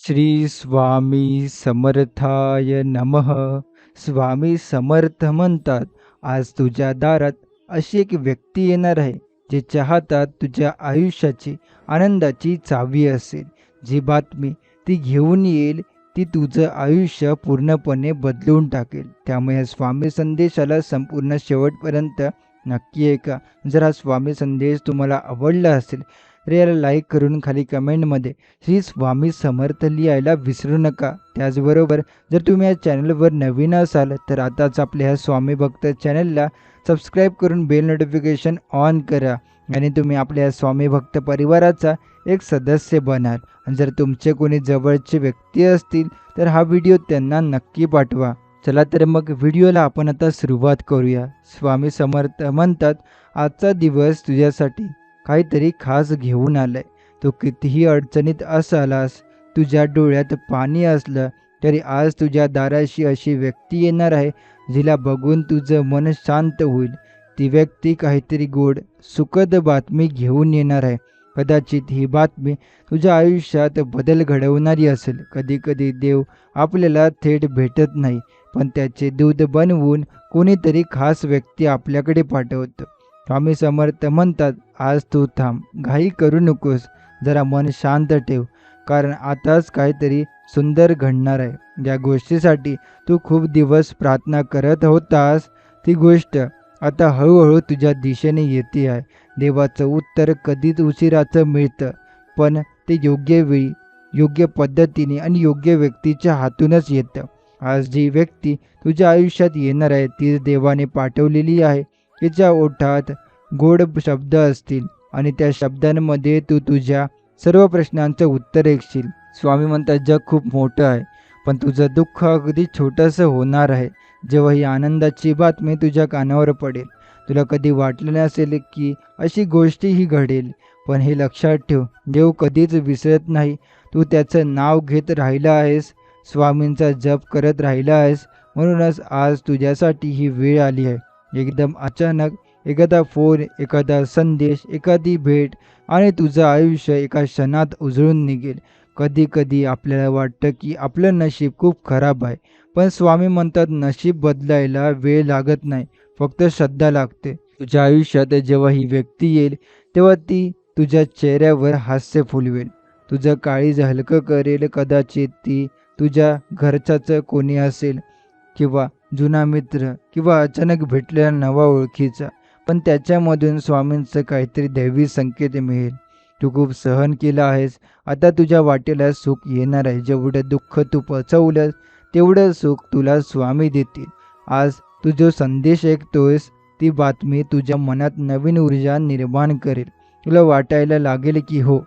श्री स्वामी समर्थाय नमः. स्वामी समर्थ म्हणतात, आज तुझ्या दारात अशी एक व्यक्ती येणार आहे, जिच्या हातात तुझ्या आयुष्याची आनंदाची चावी असेल. जी बातमी ती घेऊन येईल, ती तुझं आयुष्य पूर्णपणे बदलून टाकेल. त्यामुळे या स्वामी संदेशाला संपूर्ण शेवटपर्यंत नक्की ऐका. जर हा स्वामी संदेश तुम्हाला आवडला असेल तर याला लाईक करून खाली कमेंटमध्ये श्री स्वामी समर्थ लिहायला विसरू नका. त्याचबरोबर जर तुम्ही या चॅनलवर नवीन असाल तर आताच आपल्या ह्या स्वामी भक्त चॅनलला सबस्क्राईब करून बेल नोटिफिकेशन ऑन करा आणि तुम्ही आपल्या या स्वामी भक्त परिवाराचा एक सदस्य बनाल. आणि जर तुमचे कोणी जवळचे व्यक्ती असतील तर हा व्हिडिओ त्यांना नक्की पाठवा. चला तर मग व्हिडिओला आपण आता सुरुवात करूया. स्वामी समर्थ म्हणतात, आजचा दिवस तुझ्यासाठी काहीतरी खास घेऊन आलंय. तू कितीही अडचणीत असालास, तुझ्या डोळ्यात पाणी असलं तरी आज तुझ्या दाराशी अशी व्यक्ती येणार आहे, जिला बघून तुझं मन शांत होईल. ती व्यक्ती काहीतरी गोड सुखद बातमी घेऊन येणार आहे. कदाचित ही बातमी तुझ्या आयुष्यात बदल घडवणारी असेल. कधी कधी देव आपल्याला थेट भेटत नाही, पण त्याचे दूत बनवून कोणीतरी खास व्यक्ती आपल्याकडे पाठवतो. स्वामी समर्थ म्हणतात, आज तू थांब, घाई करू नकोस, जरा मन शांत ठेव, कारण आताच काहीतरी सुंदर घडणार आहे. ज्या गोष्टीसाठी तू खूप दिवस प्रार्थना करत होतास, ती गोष्ट आता हळूहळू तुझ्या दिशेने येते आहे. देवाचं उत्तर कधीच उशिराचं मिळतं, पण ते योग्य वेळी, योग्य पद्धतीने आणि योग्य व्यक्तीच्या हातूनच येतं. आज जी व्यक्ती तुझ्या आयुष्यात येणार आहे तीच देवाने पाठवलेली आहे. तिच्या ओठात गोड शब्द असतील आणि त्या शब्दांमध्ये तू तुझ्या सर्व प्रश्नांचं उत्तर ऐकशील. स्वामी म्हणतात, जग खूप मोठं आहे, पण तुझं दुःख अगदी छोटंसं होणार आहे जेव्हा ही आनंदाची बातमी तुझ्या कानावर पडेल. तुला कधी वाटलं नसेल की अशी गोष्टही घडेल, पण हे लक्षात ठेव, देव कधीच विसरत नाही. तू त्याचं नाव घेत राहिला आहेस, स्वामींचा जप करत राहिला आहेस, म्हणूनच आज तुझ्यासाठी ही वेळ आली आहे. एकदम अचानक एखादा फोन, एखादा संदेश, एखादी भेट आणि तुझं आयुष्य एका क्षणात उजळून निघेल. कधी कधी आपल्याला वाटतं की आपलं नशीब खूप खराब आहे, पण स्वामी म्हणतात, नशीब बदलायला वेळ लागत नाही, फक्त श्रद्धा लागते. तुझ्या आयुष्यात जेव्हा ही व्यक्ती येईल तेव्हा ती तुझ्या चेहऱ्यावर हास्य फुलवेल, तुझं काळीज हलकं करेल. कदाचित ती तुझ्या घरच्याच कोणी असेल, किंवा जुना मित्र, किंवा अचानक भेटलेला नवा ओळखीचा, पण त्याच्यामधून स्वामींचं काहीतरी दैवी संकेत मिळेल. तू खूप सहन केलं आहेस, आता तुझ्या वाटेला सुख येणार आहे. जेवढं दुःख तू पचवलंस तेवढं सुख तुला स्वामी देतील. आज तू जो संदेश ऐकतोयस, ती बातमी तुझ्या मनात नवीन ऊर्जा निर्माण करेल. तुला वाटायला लागेल की हो,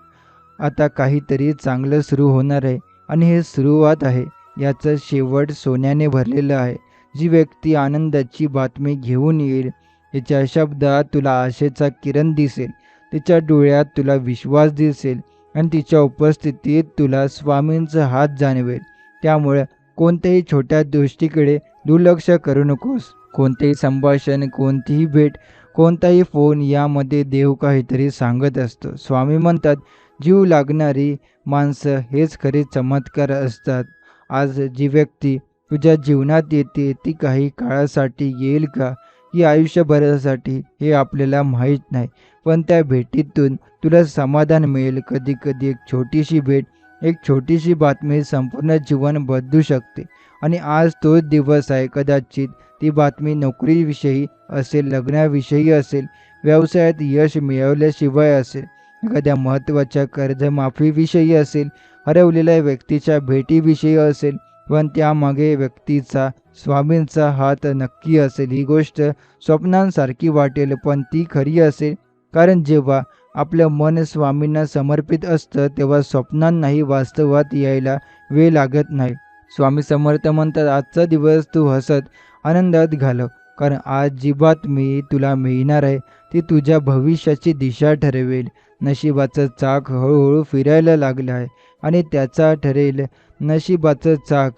आता काहीतरी चांगलं सुरू होणार आहे, आणि हे सुरुवात आहे, याचं शेवट सोन्याने भरलेलं आहे. जी व्यक्ती आनंदाची बातमी घेऊन येईल, तिच्या शब्दात तुला आशेचा किरण दिसेल, तिच्या डोळ्यात तुला विश्वास दिसेल, आणि तिच्या उपस्थितीत तुला स्वामींचा हात जाणवेल. त्यामुळे कोणत्याही छोट्या गोष्टीकडे दुर्लक्ष करू नकोस. कोणतेही संभाषण, कोणतीही भेट, कोणताही फोन, यामध्ये देव काहीतरी सांगत असतो. स्वामी म्हणतात, जीव लागणारी माणसं हेच खरे चमत्कार असतात. आज जी व्यक्ती तुझ्या जीवनात येते ती काही काळासाठी येईल का, की आयुष्यभरासाठी, हे आपल्याला माहीत नाही, पण त्या भेटीतून तुला समाधान मिळेल. कधी कधी एक छोटीशी भेट, एक छोटीशी बातमी संपूर्ण जीवन बदलू शकते. आणि आज तोच दिवस आहे. कदाचित ती बातमी नोकरीविषयी असेल, लग्नाविषयी असेल, व्यवसायात यश मिळवल्याशिवाय असेल, एखाद्या महत्त्वाच्या कर्जमाफीविषयी असेल, हरवलेल्या व्यक्तीच्या भेटीविषयी असेल, पण त्यामागे व्यक्तीचा, स्वामींचा हात नक्की असेल. ही गोष्ट स्वप्नांसारखी वाटेल, पण ती खरी असेल, कारण जेव्हा आपलं मन स्वामींना समर्पित असतं तेव्हा स्वप्नांनाही वास्तवात यायला वेळ लागत नाही. स्वामी समर्थ म्हणतात, आजचा दिवस तू हसत आनंदात घालव, कारण आज जी बातमी तुला मिळणार आहे ती तुझ्या भविष्याची दिशा ठरवेल. नशिबाचं चाक हळूहळू फिरायला लागलं आहे, आणि त्याचा ठरेल नशिबाचं चाक.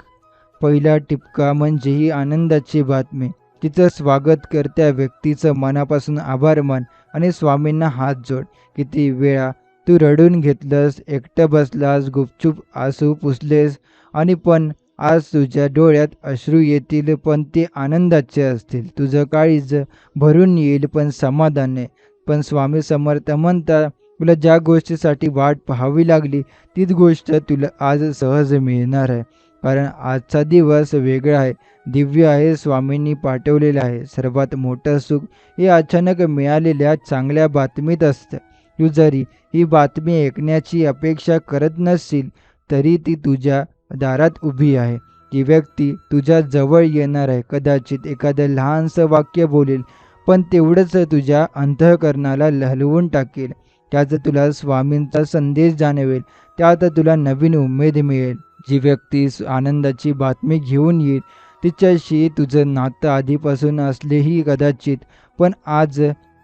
पहिला टिपका म्हणजे ही आनंदाची बातमी. तिचं स्वागत कर, त्या व्यक्तीचं मनापासून आभार मान आणि स्वामींना हात जोड. किती वेळा तू रडून घेतलंस, एकटं बसलास, गुपचूप आसू पुसलेस आणि पण आज तुझ्या डोळ्यात अश्रू येतील, पण ते आनंदाचे असतील. तुझं काळीज भरून येईल, पण समाधान नाही. पण स्वामी समर्थ म्हणतात, तुला ज्या गोष्टीसाठी वाट पाहावी लागली, तीच गोष्ट तुला आज सहज मिळणार आहे. कारण आजचा दिवस वेगळा आहे, दिव्य आहे, स्वामींनी पाठवलेला आहे. सर्वात मोठं सुख हे अचानक मिळालेल्या चांगल्या बातमीत असतं. तू जरी ही बातमी ऐकण्याची अपेक्षा करत नसशील, तरी ती तुझ्या दारात उभी आहे. ती व्यक्ती तुझ्या जवळ येणार आहे. कदाचित एखादं लहानसं वाक्य बोलेल, पण तेवढंच तुझ्या अंतःकरणाला हलवून टाकेल. त्यात तुला स्वामींचा संदेश जाणवेल. त्यात तुला नवीन उमेद मिळेल. जी व्यक्ती आनंदाची बातमी घेऊन येईल, तिच्याशी तुझं नातं आधीपासून असलेही कदाचित, पण आज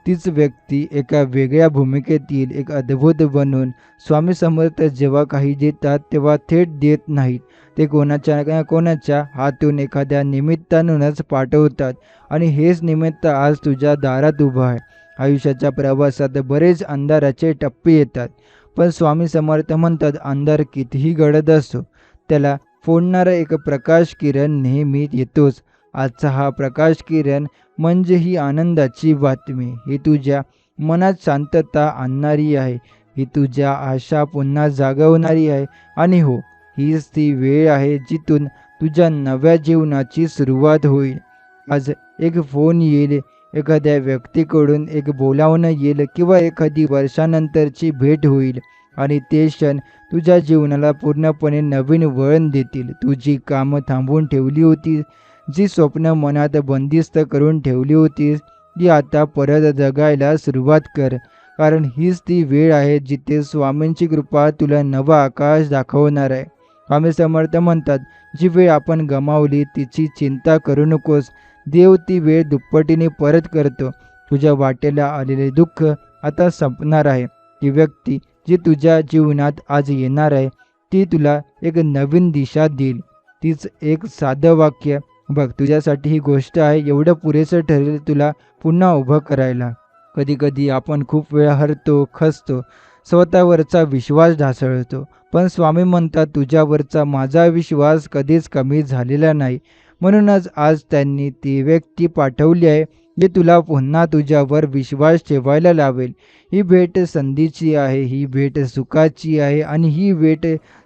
तीच व्यक्ती एका वेगळ्या भूमिकेत येईल, एक अद्भुत बनून. स्वामी समर्थ जेव्हा काही देतात, तेव्हा थेट देत नाहीत. ते कोणाच्या ना कोणाच्या हातून एखाद्या निमित्तानूनच पाठवतात आणि हेच निमित्त आज तुझ्या दारात उभं आहे. आयुष्याच्या प्रवासात बरेच अंधाराचे टप्पे येतात, पण स्वामी समर्थ म्हणतात, अंधार कितीही गडद असो, त्याला फोडणारा एक प्रकाश किरण नेहमी येतोच. आजचा हा प्रकाश किरण म्हणजे ही आनंदाची बातमी. ही तुझ्या मनात शांतता आणणारी आहे. ही तुझ्या आशा पुन्हा जागवणारी आहे. आणि हो, हीच ती वेळ आहे जिथून तुझ्या नव्या जीवनाची सुरुवात होईल. आज एक फोन येईल, एखाद्या व्यक्तीकडून एक बोलावणं येईल किंवा एखादी वर्षानंतरची भेट होईल आणि ते क्षण तुझ्या जीवनाला पूर्णपणे नवीन वळण देतील. तू जी कामं थांबवून ठेवली होती, जी स्वप्न मनात बंदिस्त करून ठेवली होतीस, ती आता परत जगायला सुरुवात कर. कारण हीच ती वेळ आहे जिथे स्वामींची कृपा तुला नवं आकाश दाखवणार आहे. स्वामी समर्थ म्हणतात, जी वेळ आपण गमावली तिची चिंता करू नकोस. देव ती वेळ दुप्पटीने परत करतो. तुझ्या वाटेला आलेले दुःख आता संपणार आहे. ती व्यक्ती जी तुझ्या जीवनात आज येणार आहे, ती तुला एक नवीन दिशा देईल. तीच एक साधं वाक्य, बघ तुझ्यासाठी ही गोष्ट आहे, एवढं पुरेसं ठरेल तुला पुन्हा उभं करायला. कधी-कधी आपण खूप वेळा हरतो, खचतो, स्वतःवरचा विश्वास ढासळतो. पण स्वामी म्हणतात, तुझ्यावरचा माझा विश्वास कधीच कमी झालेला नाही. म्हणूनच आज त्यांनी ती व्यक्ती पाठवली आहे, जी तुला पुन्हा तुझ्यावर विश्वास ठेवायला लावेल. ही भेट संधीची आहे, ही भेट सुखाची आहे आणि ही भेट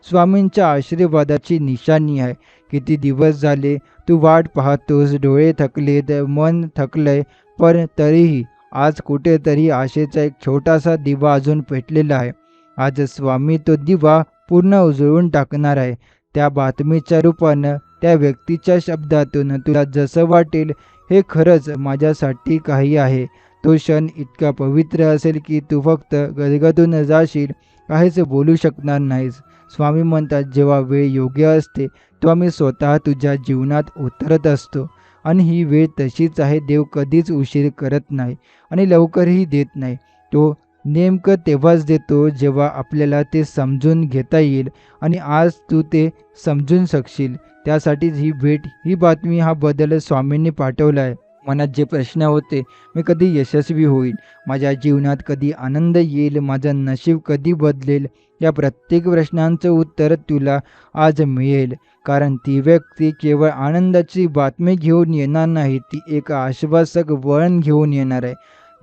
स्वामींच्या आशीर्वादाची निशाणी आहे. किती दिवस झाले तू वाट पाहतोस, डोळे थकलेत, मन थकलंय, पण तरीही आज कुठेतरी आशेचा एक छोटासा दिवा अजून पेटलेला आहे. आज स्वामी तो दिवा पूर्ण उजळून टाकणार आहे. त्या बातमीच्या रूपानं, त्या व्यक्तीच्या शब्दातून तुला जसं वाटेल, हे खरंच माझ्यासाठी काही आहे. तो क्षण इतका पवित्र असेल की तू फक्त गदगदून जाशील, काहीच बोलू शकणार नाहीस. स्वामी म्हणतात, जेव्हा वेळ योग्य असते, तेव्हा मी स्वतः तुझ्या जीवनात उतरत असतो. आणि ही वेळ तशीच आहे. देव कधीच उशीर करत नाही आणि लवकरही देत नाही. तो नेमकं तेव्हाच देतो जेव्हा आपल्याला ते समजून घेता येईल आणि आज तू ते समजून शकशील. त्यासाठीच ही भेट, ही बातमी, हा बदल स्वामींनी पाठवला आहे. मनात जे प्रश्न होते, मी कधी यशस्वी होईल, माझ्या जीवनात कधी आनंद येईल, माझं नशीब कधी बदलेल, या प्रत्येक प्रश्नांचं उत्तर तुला आज मिळेल. कारण ती व्यक्ती केवळ आनंदाची बातमी घेऊन येणार नाही, ती एक आश्वासक वळण घेऊन येणार आहे,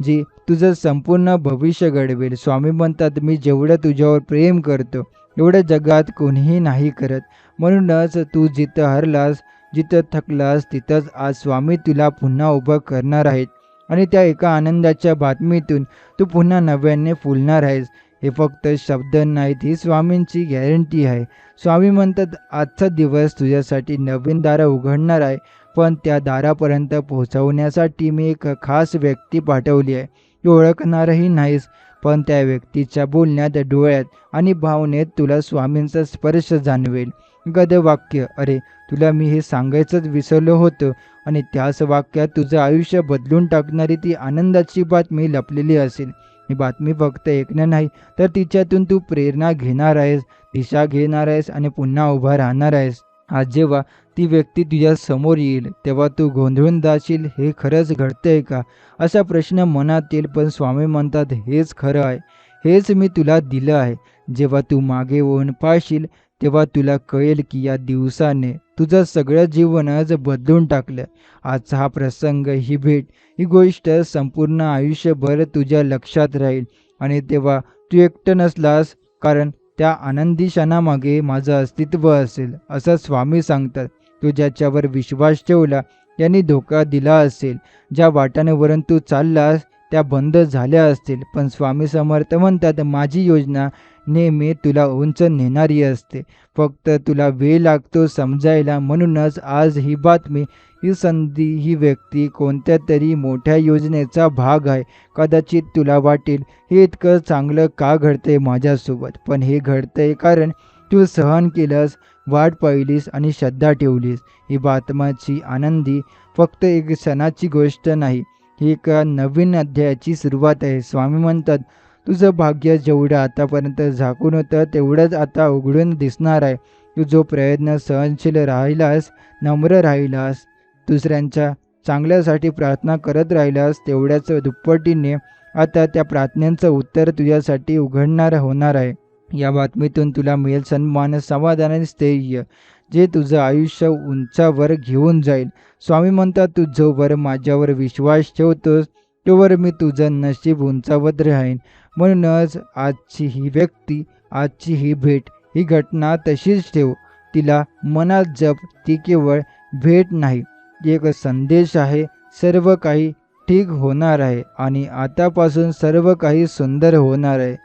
जी तुझं संपूर्ण भविष्य घडवेल. स्वामी म्हणतात, मी जेवढं तुझ्यावर प्रेम करतो, एवढं जगात कोणीही नाही करत. म्हणूनच तू जिथं हरलास, जिथं थकलास, तिथंच आज स्वामी तुला पुन्हा उभं करणार आहेत आणि त्या एका आनंदाच्या बातमीतून तू पुन्हा नव्याने फुलणार आहेस. हे फक्त शब्द नाहीत, ही स्वामींची गॅरंटी आहे. स्वामी म्हणतात, आजचा दिवस तुझ्यासाठी नवीन दारं उघडणार आहे, पण त्या दारापर्यंत पोहोचवण्यासाठी मी एक खास व्यक्ती पाठवली आहे. तू ओळखणारही नाहीस, पण त्या व्यक्तीच्या बोलण्यात, डोळ्यात आणि भावनेत तुला स्वामींचा स्पर्श जाणवेल. गदवाक्य, अरे तुला मी हे सांगायचंच विसरलो होतो, आणि त्याच वाक्यात तुझं आयुष्य बदलून टाकणारी ती आनंदाची बातमी लपलेली असेल. ही बातमी फक्त ऐकणं नाही, तर तिच्यातून तू प्रेरणा घेणार आहेस, दिशा घेणार आहेस आणि पुन्हा उभा राहणार आहेस. आज जेव्हा ती व्यक्ती तुझ्या समोर येईल, तेव्हा तू गोंधळून जाशील, हे खरंच घडतंय का, असा प्रश्न मनात येईल. पण स्वामी म्हणतात, हेच खरं आहे. हेच मी तुला दिलं आहे. जेव्हा तू मागे वळून पाहशील तेव्हा तुला कळेल की या दिवसाने तुझं सगळं जीवनच बदलून टाकलं. आजचा हा प्रसंग, ही भेट, ही गोष्ट संपूर्ण आयुष्यभर तुझ्या लक्षात राहील आणि तेव्हा तू एकटं नसलास, कारण त्या आनंदी क्षणामागे माझं अस्तित्व असेल, असं स्वामी सांगतात. तू ज्याच्यावर विश्वास ठेवला त्यांनी धोका दिला असेल. ज्या वाटांवरून तू चाललास त्या बंद झाल्या असतील, पण स्वामी समर्थ म्हणतात, माझी योजना नेहमी तुला उंच नेणारी असते. फक्त तुला वेळ लागतो समजायला. म्हणूनच आज ही बातमी, ही संधी, ही व्यक्ती कोणत्या तरी मोठ्या योजनेचा भाग आहे. कदाचित तुला वाटेल, हे इतकं चांगलं का घडतंय माझ्यासोबत? पण हे घडतंय कारण तू सहन केलंस, वाट पाहिलीस आणि श्रद्धा ठेवलीस. ही बातमीची आनंदी फक्त एक क्षणाची गोष्ट नाही, ही एका नवीन अध्यायाची सुरुवात आहे. स्वामी म्हणतात, तुझं भाग्य जेवढं आतापर्यंत झाकून होतं तेवढंच आता उघडून दिसणार आहे. तू जो प्रयत्न सहनशील राहिलास, नम्र राहिलास, दुसऱ्यांच्या चांगल्यासाठी प्रार्थना करत राहिलास, तेवढ्याच दुप्पटीने आता त्या प्रार्थनेचं उत्तर तुझ्यासाठी उघडणार होणार आहे. या बातमीतून तुला मिळेल सन्मान, समाधान आणि स्थैर्य, जे तुझं आयुष्य उंचावर घेऊन जाईल. स्वामी म्हणतात, तू जोवर माझ्यावर विश्वास ठेवतोस तोवर मी तुझं नशीब उंचावत राहीन. म्हणूनच आजची ही व्यक्ती, आजची ही भेट, ही घटना तशीच ठेव. तिला मनात जप. ती केवळ भेट नाही, ती एक संदेश आहे. सर्व काही ठीक होणार आहे आणि आतापासून सर्व काही सुंदर होणार आहे.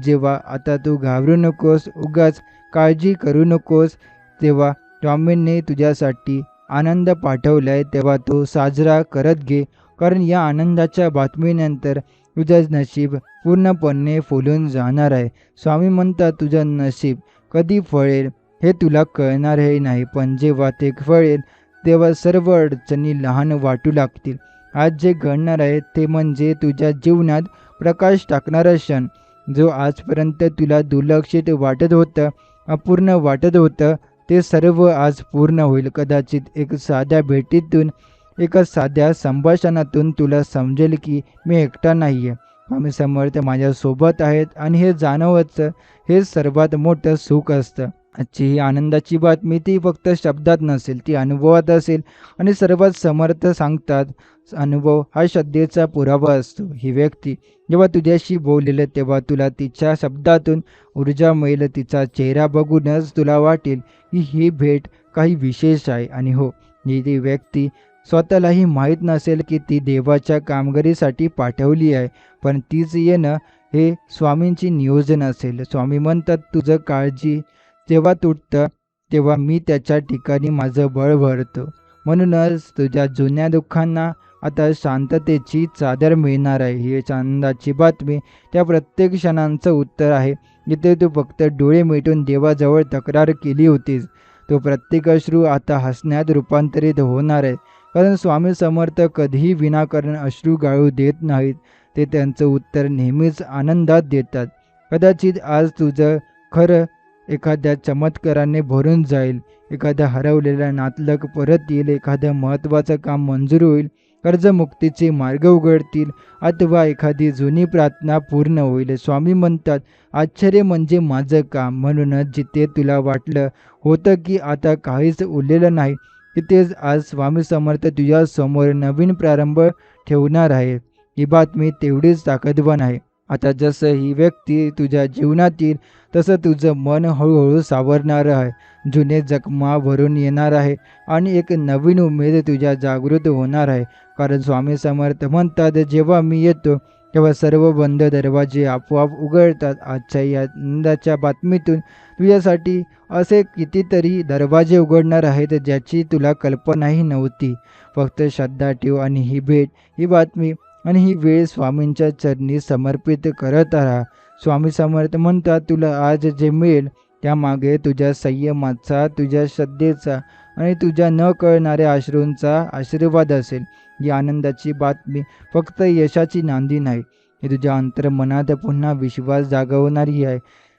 जेव्हा आता तू घाबरू नकोस, उगाच काळजी करू नकोस. तेव्हा स्वामींनी तुझ्यासाठी आनंद पाठवलाय, तेव्हा तो साजरा करत घे. कारण या आनंदाच्या बातमीनंतर तुझं नशीब पूर्णपणे फुलून जाणार आहे. स्वामी म्हणतात, तुझं नशीब कधी फळेल हे तुला कळणारही नाही, पण जेव्हा ते फळेल तेव्हा सर्व अडचणी लहान वाटू लागतील. आज जे घडणार आहे ते म्हणजे तुझ्या जीवनात प्रकाश टाकणारा क्षण. जो आजपर्यंत तुला दुर्लक्षित वाटत होतं, अपूर्ण वाटत होतं, ते सर्व आज पूर्ण होईल. कदाचित एक साध्या भेटीतून, एका साध्या संभाषणातून तुला समजेल की मी एकटा नाही आहे. स्वामी समर्थ माझ्यासोबत आहेत आणि हे जाणवचं हे सर्वात मोठं सुख असतं. आजची ही आनंदाची बातमी ती फक्त शब्दात नसेल, ती अनुभवात असेल. आणि सर्वात समर्थ सांगतात, अनुभव हा श्रद्धेचा पुरावा असतो. ही व्यक्ती जेव्हा तुझ्याशी बोलेल तेव्हा तुला तिच्या शब्दातून ऊर्जा मिळेल. तिचा चेहरा बघूनच तुला वाटेल की ही भेट काही विशेष आहे. आणि हो, ही ती व्यक्ती स्वतःलाही माहीत नसेल की ती देवाच्या कामगिरीसाठी पाठवली आहे, पण तीच येणं हे स्वामींची नियोजन असेल. स्वामी म्हणतात, तुझं काळजी जेव्हा तुटतं तेव्हा मी त्याच्या ठिकाणी माझं बळ भरतो. म्हणूनच तुझ्या जुन्या दुःखांना आता शांततेची चादर मिळणार आहे. ही आनंदाची बातमी त्या प्रत्येक क्षणांचं उत्तर आहे, जिथे तू फक्त डोळे मिटून देवाजवळ तक्रार केली होतीस. तो प्रत्येक अश्रू आता हसण्यात रूपांतरित होणार आहे. कारण स्वामी समर्थ कधीही विनाकारण अश्रू गाळू देत नाहीत. ते त्यांचं उत्तर नेहमीच आनंदात देतात. कदाचित आज तुझं खरं एखाद्या चमत्काराने भरून जाईल. एखाद्या हरवलेला नातलग परत येईल, एखादं महत्त्वाचं काम मंजूर होईल, कर्जमुक्तीचे मार्ग उघडतील, अथवा एखादी जुनी प्रार्थना पूर्ण होईल. स्वामी म्हणतात, आश्चर्य म्हणजे माझं काम. म्हणूनच जिथे तुला वाटलं होतं की आता काहीच उरलेलं नाही, तिथेच आज स्वामी समर्थ तुझ्यासमोर नवीन प्रारंभ ठेवणार आहे. ही बातमी तेवढीच ताकदवान आहे. आता जसं ही व्यक्ती तुझ्या जीवनात येईल तसं तुझं मन हळूहळू सावरणार आहे. जुने जखमा भरून येणार आहे आणि एक नवीन उमेद तुझ्या जागृत होणार आहे. कारण स्वामी समर्थ म्हणतात, जेव्हा मी येतो तेव्हा सर्व बंद दरवाजे आपोआप उघडतात. आजच्या या आनंदाच्या बातमीतून तुझ्यासाठी असे कितीतरी दरवाजे उघडणार आहेत ज्याची तुला कल्पनाही नव्हती. फक्त श्रद्धा ठेव आणि ही भेट, ही बातमी आणि ही वेळ स्वामींच्या चरणी समर्पित करत राहा. स्वामी समर्थ म्हणतात, तुला आज जे मिळेल त्यामागे तुझ्या संयमाचा, तुझ्या श्रद्धेचा आणि तुझ्या न कळणाऱ्या अश्रूंचा आशीर्वाद असेल. ही आनंदाची बातमी फक्त यशाची नांदी नाही, ही तुझ्या अंतर्मनात पुन्हा विश्वास जागवणारी आहे.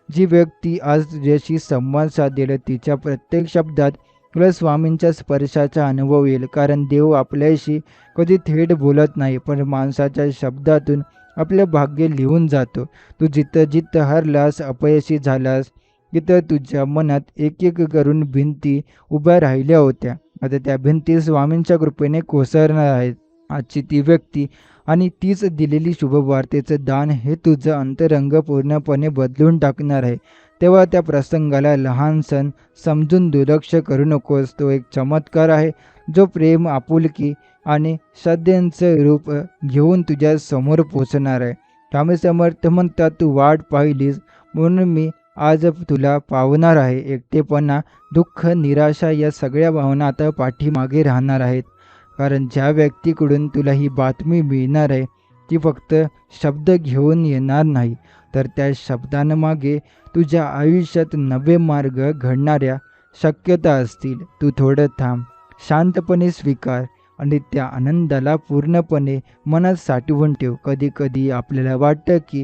जी व्यक्ती आज तुझ्याशी संवाद साधेल तिच्या प्रत्येक शब्दात तुला स्वामींच्या स्पर्शाचा अनुभव येईल. कारण देव आपल्याशी कधी थेट बोलत नाही, पण माणसाच्या शब्दातून आपलं भाग्य लिहून जातो. तू जिथं जिथं हरलास, अपयशी झालास, तिथं तुझ्या मनात एक एक करून भिंती उभ्या राहिल्या होत्या. आता त्या भिंती स्वामींच्या कृपेने कोसळणार आहेत. आजची ती व्यक्ती आणि तीच दिलेली शुभवार्तेचं दान हे तुझं अंतरंग पूर्णपणे बदलून टाकणार आहे. तेव्हा त्या प्रसंगाला लहान सण समजून दुर्लक्ष करू नकोस. तो एक चमत्कार आहे, जो प्रेम, आपुलकी आणि श्रद्धेचं रूप घेऊन तुझ्या समोर पोचणार आहे. स्वामी समर्थ म्हणतात, तू वाट पाहिलीस म्हणून मी आज तुला पावणार आहे. एकटेपणा, दुःख, निराशा या सगळ्या भावना आता पाठीमागे राहणार आहेत. कारण ज्या व्यक्तीकडून तुला ही बातमी मिळणार आहे, ती फक्त शब्द घेऊन येणार नाही, तर त्या शब्दांमागे तुझ्या आयुष्यात नवे मार्ग घडणाऱ्या शक्यता असतील. तू थोडं थांब, शांतपणे स्वीकार आणि त्या आनंदाला पूर्णपणे मनात साठवून ठेव. कधी कधी आपल्याला वाटतं की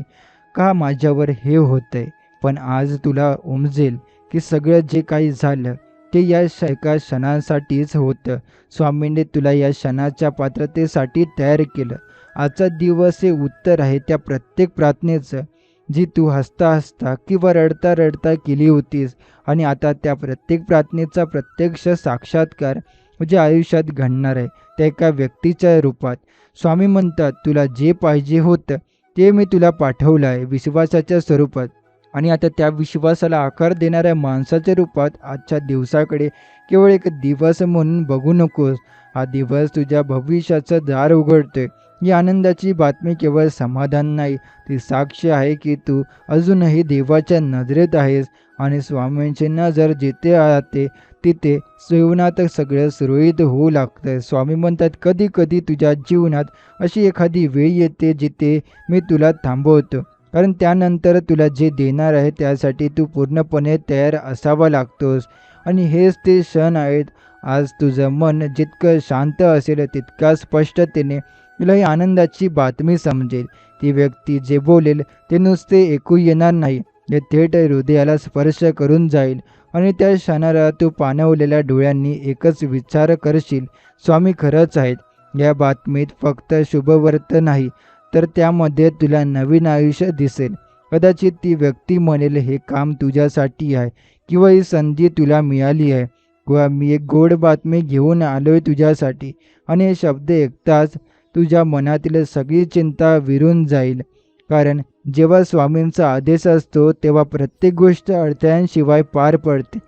का माझ्यावर हे होतंय, पण आज तुला उमजेल की सगळं जे काही झालं ते या एका क्षणासाठीच होतं. स्वामींनी तुला या क्षणाच्या पात्रतेसाठी तयार केलं. आजचा दिवस हे उत्तर आहे त्या प्रत्येक प्रार्थनेचं, जी तू हसता हसता किंवा रडता रडता केली होतीस. आणि आता त्या प्रत्येक प्रार्थनेचा प्रत्यक्ष साक्षात्कार तुझ्या आयुष्यात घडणार आहे, त्या एका व्यक्तीच्या रूपात. स्वामी म्हणतात, तुला जे पाहिजे होतं ते मी तुला पाठवलं आहे विश्वासाच्या स्वरूपात. आणि आता त्या विश्वासाला आकार देणाऱ्या माणसाच्या रूपात. आजच्या दिवसाकडे केवळ एक दिवस म्हणून बघू नकोस. हा दिवस तुझ्या भविष्याचं दार उघडतोय. ही आनंदाची बातमी केवळ समाधान नाही, ती साक्ष आहे की तू अजूनही देवाच्या नजरेत आहेस. आणि स्वामींची नजर जिथे राहते तिथे जीवनात सगळं सुरळीत होऊ लागतं. स्वामी म्हणतात, कधी कधी तुझ्या जीवनात अशी एखादी वेळ येते जिथे मी तुला थांबवतो, कारण त्यानंतर तुला जे देणार आहे त्यासाठी तू पूर्णपणे तयार असावा लागतोस. आणि हेच ते क्षण आहेत. आज तुझं मन जितकं शांत असेल तितका स्पष्टतेने तुला ही आनंदाची बातमी समजेल. ती व्यक्ती जे बोलेल ते नुसते ऐकू येणार नाही, ते थेट हृदयाला स्पर्श करून जाईल. आणि त्या क्षणाला तू पाणवलेल्या डोळ्यांनी एकच विचार करशील, स्वामी खरंच आहेत. या बातमीत फक्त शुभवार्ता नाही, तर त्यामध्ये तुला नवीन आयुष्य दिसेल. कदाचित ती व्यक्ती म्हणेल, हे काम तुझ्यासाठी आहे, किंवा ही संधी तुला मिळाली आहे, किंवा मी एक गोड बातमी घेऊन आलोय तुझ्यासाठी. आणि हे शब्द ऐकताच तुझ्या मनातील सगळी चिंता विरून जाईल. कारण जेव्हा स्वामींचा आदेश असतो तेव्हा प्रत्येक गोष्ट अडथळ्यांशिवाय पार पडते.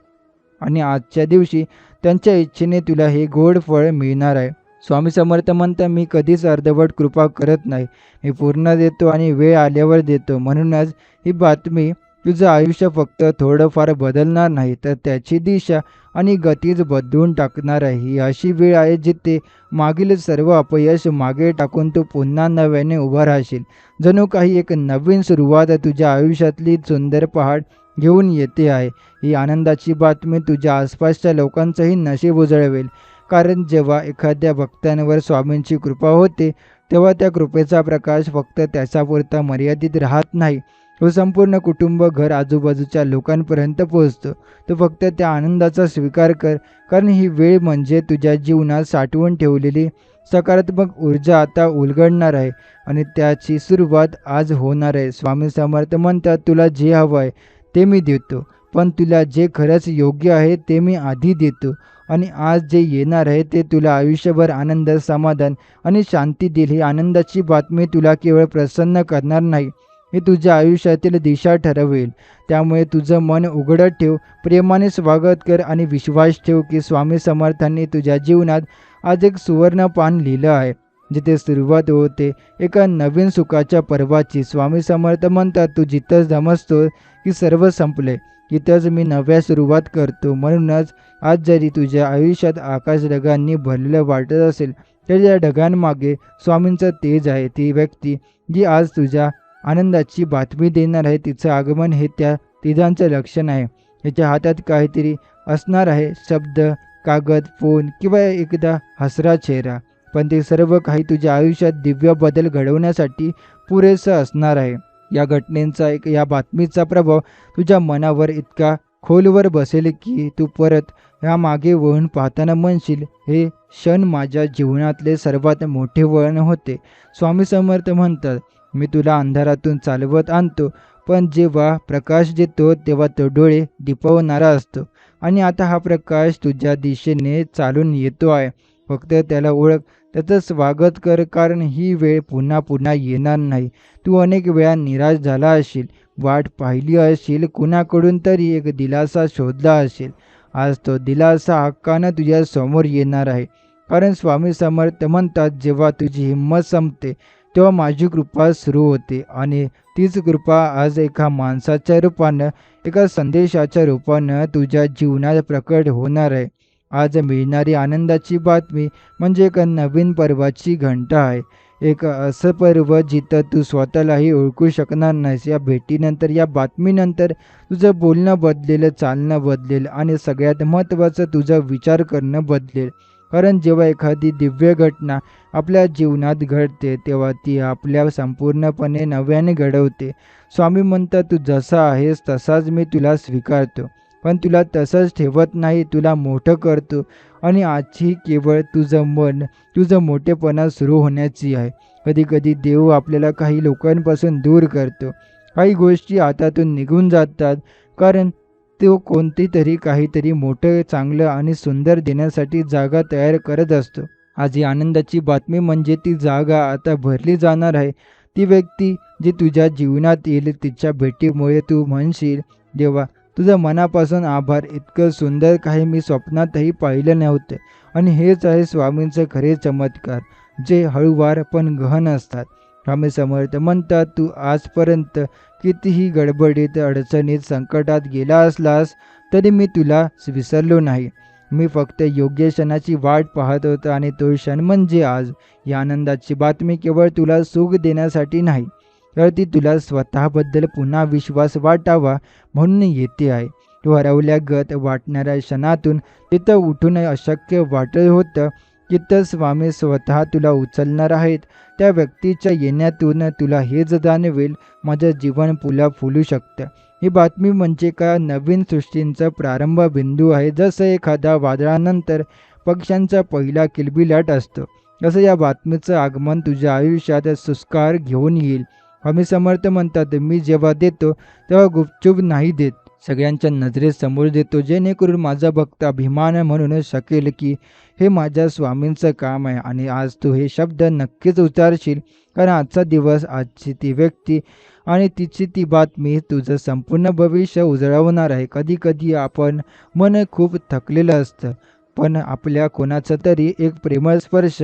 आणि आजच्या दिवशी त्यांच्या इच्छेने तुला हे गोड फळ मिळणार आहे. स्वामी समर्थ म्हणतात, मी कधीच अर्धवट कृपा करत नाही, मी पूर्ण देतो आणि वेळ आल्यावर देतो. म्हणूनच ही बातमी तुझं आयुष्य फक्त थोडंफार बदलणार नाही, तर त्याची दिशा आणि गतीच बदलून टाकणार आहे. ही अशी वेळ आहे जिथे मागील सर्व अपयश मागे टाकून तू पुन्हा नव्याने उभा राहशील. जणू काही एक नवीन सुरुवात तुझ्या आयुष्यातली सुंदर पहाट घेऊन येते आहे. ही आनंदाची बातमी तुझ्या आसपासच्या लोकांचंही नशीब उजळवेल. कारण जेव्हा एखाद्या भक्तांवर स्वामींची कृपा होते तेव्हा त्या कृपेचा प्रकाश फक्त त्याच्यापुरता मर्यादित राहत नाही, तो संपूर्ण कुटुंब, घर, आजूबाजूच्या लोकांपर्यंत पोहोचतो. तो फक्त त्या आनंदाचा स्वीकार कर, कारण ही वेळ म्हणजे तुझ्या जीवनात साठवून ठेवलेली सकारात्मक ऊर्जा आता उलगडणार आहे आणि त्याची सुरुवात आज होणार आहे. स्वामी समर्थ म्हणतात, तुला जे हवं आहे ते मी देतो, पण तुला जे खरंच योग्य आहे ते मी आधी देतो. आणि आज जे येणार आहे ते तुला आयुष्यभर आनंद, समाधान आणि शांती देईल. ही आनंदाची बातमी तुला केवळ प्रसन्न करणार नाही, हे तुझ्या आयुष्यातील दिशा ठरवेल. त्यामुळे तुझं मन उघडं ठेव, प्रेमाने स्वागत कर आणि विश्वास ठेव की स्वामी समर्थांनी तुझ्या जीवनात आज एक सुवर्ण पान लिहिलं आहे, जिथे सुरुवात होते एका नवीन सुखाच्या पर्वाची. स्वामी समर्थ म्हणतात, तू जिथं समजतो की सर्व संपले, तिथंच मी नव्या सुरुवात करतो. म्हणूनच आज जरी तुझ्या आयुष्यात आकाश ढगांनी भरलेलं वाटत असेल, तर या ढगांमागे स्वामींचं तेज आहे. ती व्यक्ती जी आज तुझ्या आनंदाची बातमी देणार आहे, तिचं आगमन हे त्या तेजांचं लक्षण आहे. त्याच्या हातात काहीतरी असणार आहे, शब्द, कागद, फोन किंवा एकदा हसरा चेहरा, पण ते सर्व काही तुझ्या आयुष्यात दिव्य बदल घडवण्यासाठी पुरेसं असणार आहे. या घटनेचा या बातमीचा प्रभाव तुझ्या मनावर इतका खोलवर बसेल की तू परत ह्या मागे वळून पाहताना म्हणशील, हे क्षण माझ्या जीवनातले सर्वात मोठे वळण होते. स्वामी समर्थ म्हणतात, मी तुला अंधारातून चालवत आणतो, पण जेव्हा प्रकाश देतो तेव्हा तो डोळे दिपवणारा असतो. आणि आता हा प्रकाश तुझ्या दिशेने चालून येतो आहे. फक्त त्याला ओळख, त्याचं स्वागत कर, कारण ही वेळ पुन्हा पुन्हा येणार नाही. तू अनेक वेळा निराश झाला असशील, वाट पाहिली असेल, कुणाकडून तरी एक दिलासा शोधला असेल. आज तो दिलासा हक्कानं तुझ्या समोर येणार आहे. कारण स्वामी समर्थ म्हणतात, जेव्हा तुझी हिंमत संपते तेव्हा माझी कृपा सुरू होते. आणि तीच कृपा आज एका माणसाच्या रूपानं, एका संदेशाच्या रूपानं तुझ्या जीवनात प्रकट होणार आहे. आज मिळणारी आनंदाची बातमी म्हणजे एक नवीन पर्वाची घंटा आहे. एक असं पर्व जिथं तू स्वतःलाही ओळखू शकणार नाहीस. या भेटीनंतर, या बातमीनंतर तुझं बोलणं बदलेल, चालणं बदलेल आणि सगळ्यात महत्त्वाचं तुझा विचार करणं बदलेल. कारण जेव्हा एखादी दिव्य घटना आपल्या जीवनात घडते तेव्हा ती आपल्या संपूर्णपणे नव्याने घडवते. स्वामी म्हणतात, तू जसा आहेस तसाच मी तुला स्वीकारतो, पण तुला तसंच ठेवत नाही, तुला मोठं करतो. आणि आजची केवळ तुझं मन, तुझं मोठेपणा सुरू होण्याची आहे. कधीकधी देव आपल्याला काही लोकांपासून दूर करतो, काही गोष्टी हातातून निघून जातात, कारण तो कोणतीतरी काहीतरी मोठं, चांगलं आणि सुंदर देण्यासाठी जागा तयार करत असतो. आज ही आनंदाची बातमी म्हणजे ती जागा आता भरली जाणार आहे. ती व्यक्ती जी तुझ्या जीवनात येईल, तिच्या भेटीमुळे तू म्हणशील, देवा तुझं मनापासून आभार, इतकं सुंदर काही मी स्वप्नातही पाहिलं नव्हतं. आणि हेच आहे स्वामींचे खरे चमत्कार, जे हळूवार पण गहन असतात. स्वामी समर्थ म्हणतात, तू आजपर्यंत कितीही गडबडीत, अडचणीत, संकटात गेला असलास तरी मी तुला विसरलो नाही. मी फक्त योग्य क्षणाची वाट पाहत होतो, आणि तो क्षण म्हणजे आज. या आनंदाची बातमी केवळ तुला सुख देण्यासाठी नाही, तर ती तुला स्वतःबद्दल पुन्हा विश्वास वाटावा म्हणून येते आहे. तू हरवल्यागत वाटणाऱ्या क्षणातून तिथं उठून अशक्य वाटत होतं, तिथं स्वामी स्वतः तुला उचलणार आहेत. त्या व्यक्तीच्या येण्यातून तुला हेच जाणवेल, माझं जीवन पुन्हा फुलू शकतं. ही बातमी म्हणजे का नवीन सृष्टींचा प्रारंभ बिंदू आहे. जसं एखाद्या वादळानंतर पक्ष्यांचा पहिला किलबिलाट असतो, तसं या बातमीचं आगमन तुझ्या आयुष्यात सुस्कार घेऊन येईल. स्वामी समर्थ म्हणतात, मी जेव्हा देतो तेव्हा गुपचूप नाही देत, सगळ्यांच्या नजरेसमोर देतो, जेणेकरून माझा भक्त अभिमान म्हणून शकेल की हे माझ्या स्वामींचं काम आहे. आणि आज तू हे शब्द नक्कीच उच्चारशील, कारण आजचा दिवस, आजची ती व्यक्ती आणि तिची ती बातमी तुझं संपूर्ण भविष्य उजळवणार आहे. कधी कधी आपण मन खूप थकलेलं असतं, पण आपल्या कोणाचा तरी एक प्रेमळ स्पर्श,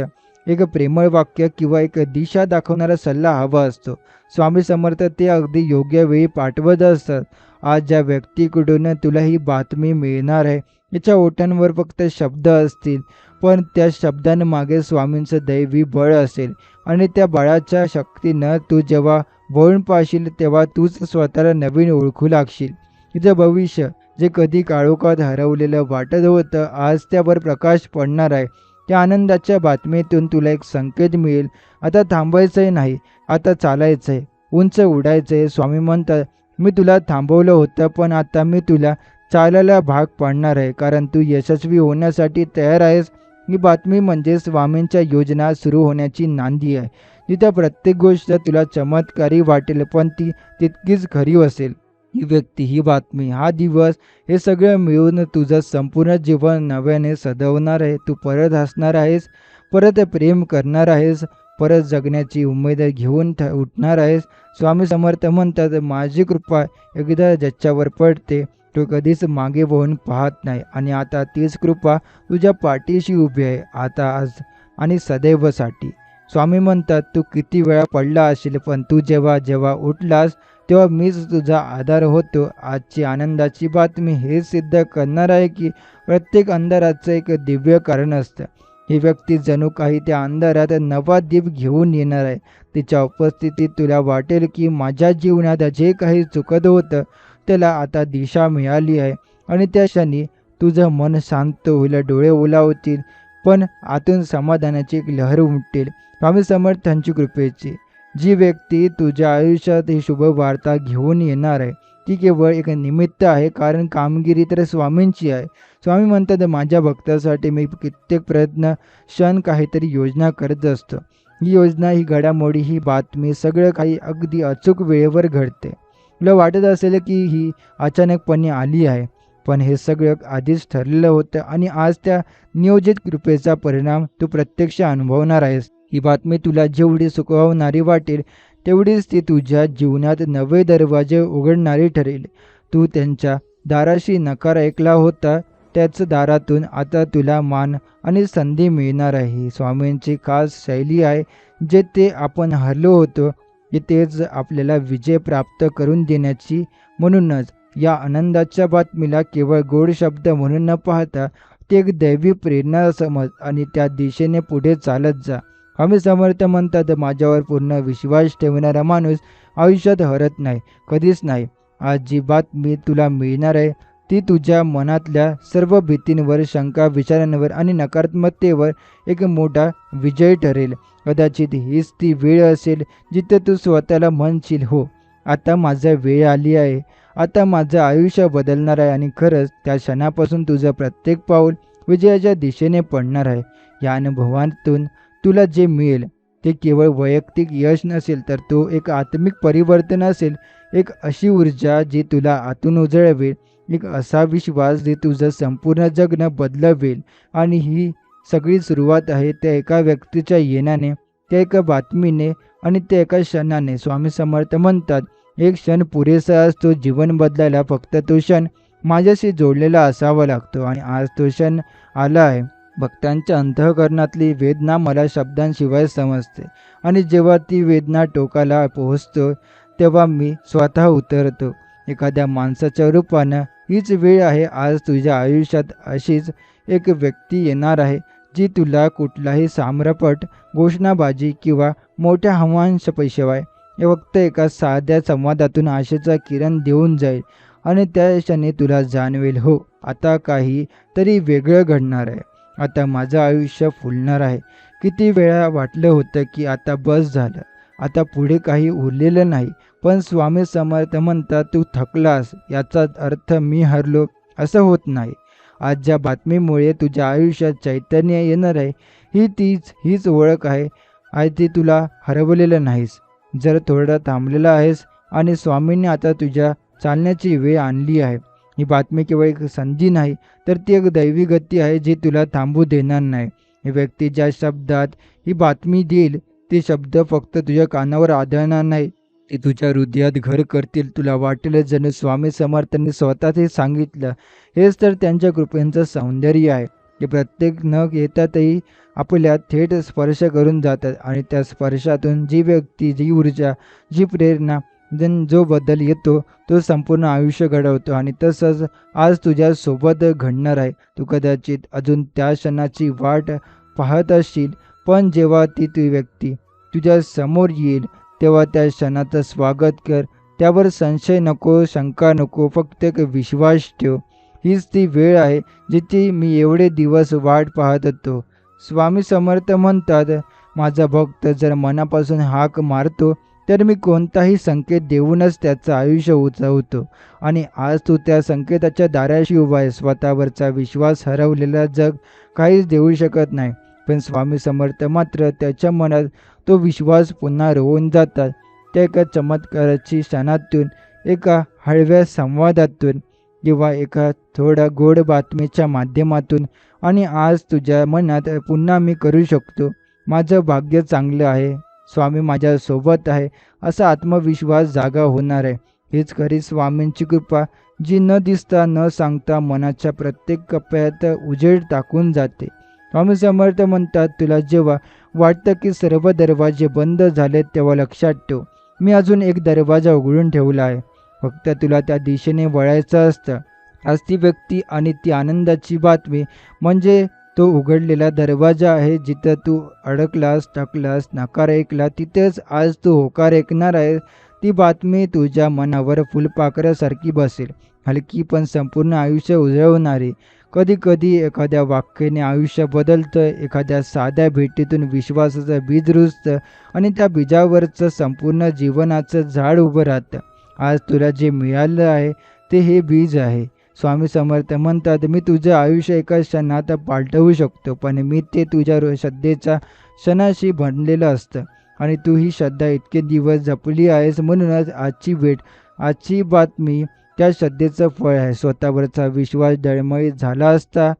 एक प्रेमळ वाक्य किंवा एक दिशा दाखवणारा सल्ला हवा असतो. स्वामी समर्थ ते अगदी योग्य वेळी पाठवत असतात. आज ज्या व्यक्तीकडून तुला ही बातमी मिळणार आहे, याच्या ओठांवर फक्त शब्द असतील, पण त्या शब्दांमागे स्वामींचं दैवी बळ असेल. आणि त्या बळाच्या शक्तीनं तू जेव्हा वळून पाहशील तेव्हा तूच स्वतःला नवीन ओळखू लागशील. तुझं भविष्य, जे कधी काळोखात हरवलेलं वाटत होतं, आज त्यावर प्रकाश पडणार आहे. त्या आनंदाच्या बातमीतून तुला एक संकेत मिळेल, आता थांबायचंय नाही, आता चालायचंय, उंच उडायचंय. स्वामी म्हणतात, मी तुला थांबवलं होतं, पण आता मी तुला चालायला भाग पाडणार आहे, कारण तू यशस्वी होण्यासाठी तयार आहेस. ही बातमी म्हणजे स्वामींच्या योजना सुरू होण्याची नांदी आहे. तिथं प्रत्येक गोष्ट तुला चमत्कारी वाटेल, पण ती तितकीच खरी असेल. ही व्यक्ती, ही बातमी, हा दिवस, हे सगळं मिळून तुझं संपूर्ण जीवन नव्याने सजवणार आहे. तू परत हसणार आहेस, परत प्रेम करणार आहेस, परत जगण्याची उमेद घेऊन उठणार आहेस. स्वामी समर्थ म्हणतात, माझी कृपा एकदा ज्याच्यावर पडते तो कधीच मागे वळून पाहत नाही. आणि आता तीच कृपा तुझ्या पाठीशी उभी आहे, आता, आज आणि सदैवसाठी. स्वामी म्हणतात, तू किती वेळा पडला असेल, पण तू जेव्हा जेव्हा उठलास तेव्हा मीच तुझा आधार होतो. आजची आनंदाची बातमी हे सिद्ध करणार आहे की प्रत्येक अंधाराचं एक दिव्य कारण असतं. ही व्यक्ती जणू काही त्या अंधारात नवा दीप घेऊन येणार आहे. तिच्या उपस्थितीत तुला वाटेल की माझ्या जीवनात जे काही चुकत होतं त्याला आता दिशा मिळाली आहे. आणि त्या क्षणी तुझं मन शांत होईल, डोळे ओलावतील, पण आतून समाधानाची एक लहर उमटेल, स्वामी समर्थांची कृपेची. जी व्यक्ती तुझ्या आयुष्यात ही शुभ वार्ता घेऊन येणार आहे, ती केवळ एक निमित्त आहे, कारण कामगिरी तर स्वामींची आहे. स्वामी म्हणतात, माझ्या भक्तासाठी मी कित्येक प्रयत्न, क्षण, काहीतरी योजना करत असतो. ही योजना, ही घडामोडी, ही बातमी सगळं काही अगदी अचूक वेळेवर घडते. तुला वाटत असेल की ही अचानकपणे आली आहे, पण हे सगळं आधीच ठरलेलं होतं आणि आज त्या नियोजित कृपेचा परिणाम तू प्रत्यक्ष अनुभवणार आहेस. ही बातमी तुला जेवढी सुखावणारी वाटेल, तेवढीच ती तुझ्या जीवनात नवे दरवाजे उघडणारी ठरेल. तू त्यांच्या दाराशी नकार ऐकला होता, त्याच दारातून आता तुला मान आणि संधी मिळणार आहे. स्वामींची खास शैली आहे, जे ते आपण हरलो होतो, की तेच आपल्याला विजय प्राप्त करून देण्याची. म्हणूनच या आनंदाच्या बातमीला केवळ गोड शब्द म्हणून न पाहता ती एक दैवी प्रेरणा समज आणि त्या दिशेने पुढे चालत जा. स्वामी समर्थ म्हणतात, माझ्यावर पूर्ण विश्वास ठेवणारा माणूस आयुष्यात हरत नाही, कधीच नाही. आज जी बातमी तुला मिळणार आहे ती तुझ्या मनातल्या सर्व भीतींवर, शंका, विचारांवर आणि नकारात्मकतेवर एक मोठा विजय ठरेल. कदाचित हीच ती वेळ असेल जिथे तू स्वतःला म्हणशील, हो, आता माझा वेळ आली आहे, आता माझं आयुष्य बदलणार आहे आणि खरंच त्या क्षणापासून तुझं प्रत्येक पाऊल विजयाच्या दिशेने पडणार आहे. या अनुभवातून तुला जे मिळेल ते केवळ वैयक्तिक यश नसेल, तर तो एक आत्मिक परिवर्तन असेल, एक अशी ऊर्जा जी तुला आतून उजळवेल, एक असा विश्वास जे तुझं संपूर्ण जगणं बदलवेल. आणि ही सगळी सुरुवात आहे त्या एका व्यक्तीच्या येण्याने, त्या एका बातमीने आणि त्या एका क्षणाने. स्वामी समर्थ म्हणतात, एक क्षण पुरेसा असतो जीवन बदलायला, फक्त तो क्षण माझ्याशी जोडलेला असावा लागतो. आणि आज तो क्षण आला आहे. भक्तांच्या अंतःकरणातली वेदना मला शब्दांशिवाय समजते आणि जेव्हा ती वेदना टोकाला पोहोचतो तेव्हा मी स्वतः उतरतो एखाद्या माणसाच्या रूपानं. हीच वेळ आहे, आज तुझ्या आयुष्यात अशीच एक व्यक्ती येणार आहे जी तुला कुठलाही साम्रपट, घोषणाबाजी किंवा मोठ्या आव्हानाशिवाय फक्त एका साध्या संवादातून आशेचा किरण देऊन जाईल. आणि त्या क्षणी तुला जाणवेल, हो, आता काही तरी वेगळं घडणार आहे, आता माझं आयुष्य फुलणार आहे. किती वेळा वाटलं होतं की आता बस झालं, आता पुढे काही उरलेलं नाही. पण स्वामी समर्थ म्हणतात, तू थकलास याचा अर्थ मी हरलो असं होत नाही. आज ज्या बातमीमुळे तुझ्या आयुष्यात चैतन्य येणार आहे, हीच ओळख आहे. आज ती तुला हरवलेलं नाहीस, जर थोडं थांबलेला आहेस आणि स्वामींनी आता तुझ्या चालण्याची वेळ आणली आहे. ही बातमी केवळ एक संधी नाही, तर ती एक दैवी गती आहे जी तुला थांबू देणार नाही. ही व्यक्ती ज्या शब्दात ही बातमी देईल, ते शब्द फक्त तुझ्या कानावर आदळणार नाही, ते तुझ्या हृदयात घर करतील. तुला वाटेल जणू स्वामी समर्थांनी स्वतः ते सांगितलं. हेच तर त्यांच्या कृपेचं सौंदर्य आहे. ते प्रत्येक न येतातही आपल्या थेट स्पर्श करून जातात आणि त्या स्पर्शातून जी व्यक्ती, जी ऊर्जा, जी प्रेरणा, जो बदल येतो तो संपूर्ण आयुष्य घडवतो. आणि तसंच आज तुझ्या सोबत घडणार आहे. तू कदाचित अजून त्या क्षणाची वाट पाहत असशील, पण जेव्हा ती व्यक्ती तुझ्या समोर येईल तेव्हा त्या क्षणाचं स्वागत कर. त्यावर संशय नको, शंका नको, फक्त एक विश्वास ठेव. हीच ती वेळ आहे जिची मी एवढे दिवस वाट पाहत होतो. स्वामी समर्थ म्हणतात, माझा भक्त जर मनापासून हाक मारतो तर मी कोणताही संकेत देऊनच त्याचं आयुष्य उंचावतो. आणि आज तू त्या संकेताच्या दाराशी उभा आहे. स्वतःवरचा विश्वास हरवलेला जग काहीच देऊ शकत नाही, पण स्वामी समर्थ मात्र त्याच्या मनात तो विश्वास पुन्हा रोवून जातात. त्या एका चमत्काराची क्षणातून, एका हळव्या संवादातून किंवा एका थोड्या गोड बातमीच्या माध्यमातून. आणि आज तुझ्या मनात पुन्हा मी करू शकतो, माझं भाग्य चांगलं आहे, स्वामी माझ्या सोबत आहे, असा आत्मविश्वास जागा होणार आहे. हीच खरी स्वामींची कृपा, जी न दिसता न सांगता मनाच्या प्रत्येक कप्प्यात उजेड टाकून जाते. स्वामी समर्थ म्हणतात, तुला जेव्हा वाटतं की सर्व दरवाजे बंद झालेत तेव्हा लक्षात ठेव, मी अजून एक दरवाजा उघडून ठेवला आहे. फक्त तुला त्या दिशेने वळायचं असतं. आज ती व्यक्ती आणि ती आनंदाची बातमी म्हणजे तो उघडलेला दरवाजा आहे. जिथं तू अडकलास, टाकलास, नकार ऐकला, तिथेच आज तू होकार ऐकणार आहे. ती बातमी तुझ्या मनावर फुलपाखरासारखी बसेल, हलकी पण संपूर्ण आयुष्य उजळवणारी. कधी कधी एखाद्या वाक्याने आयुष्य बदलतं, एखाद्या साध्या भेटीतून विश्वासाचं बीज रुजतं आणि त्या बीजावरचं संपूर्ण जीवनाचं झाड उभं राहतं. आज तुला जे मिळालं आहे ते हे बीज आहे. स्वामी समर्थ म्हणतात, मी तुझं आयुष्य एका क्षणात पालटवू शकतो, पण मी ते तुझ्या श्रद्धेचा क्षणाशी बनलेलं असतं आणि तू ही श्रद्धा इतके दिवस जपली आहेस, म्हणूनच आजची भेट, आजची बातमी त्या श्रद्धेचं फळ आहे. स्वतःवरचा विश्वास डळमळीत झाला असता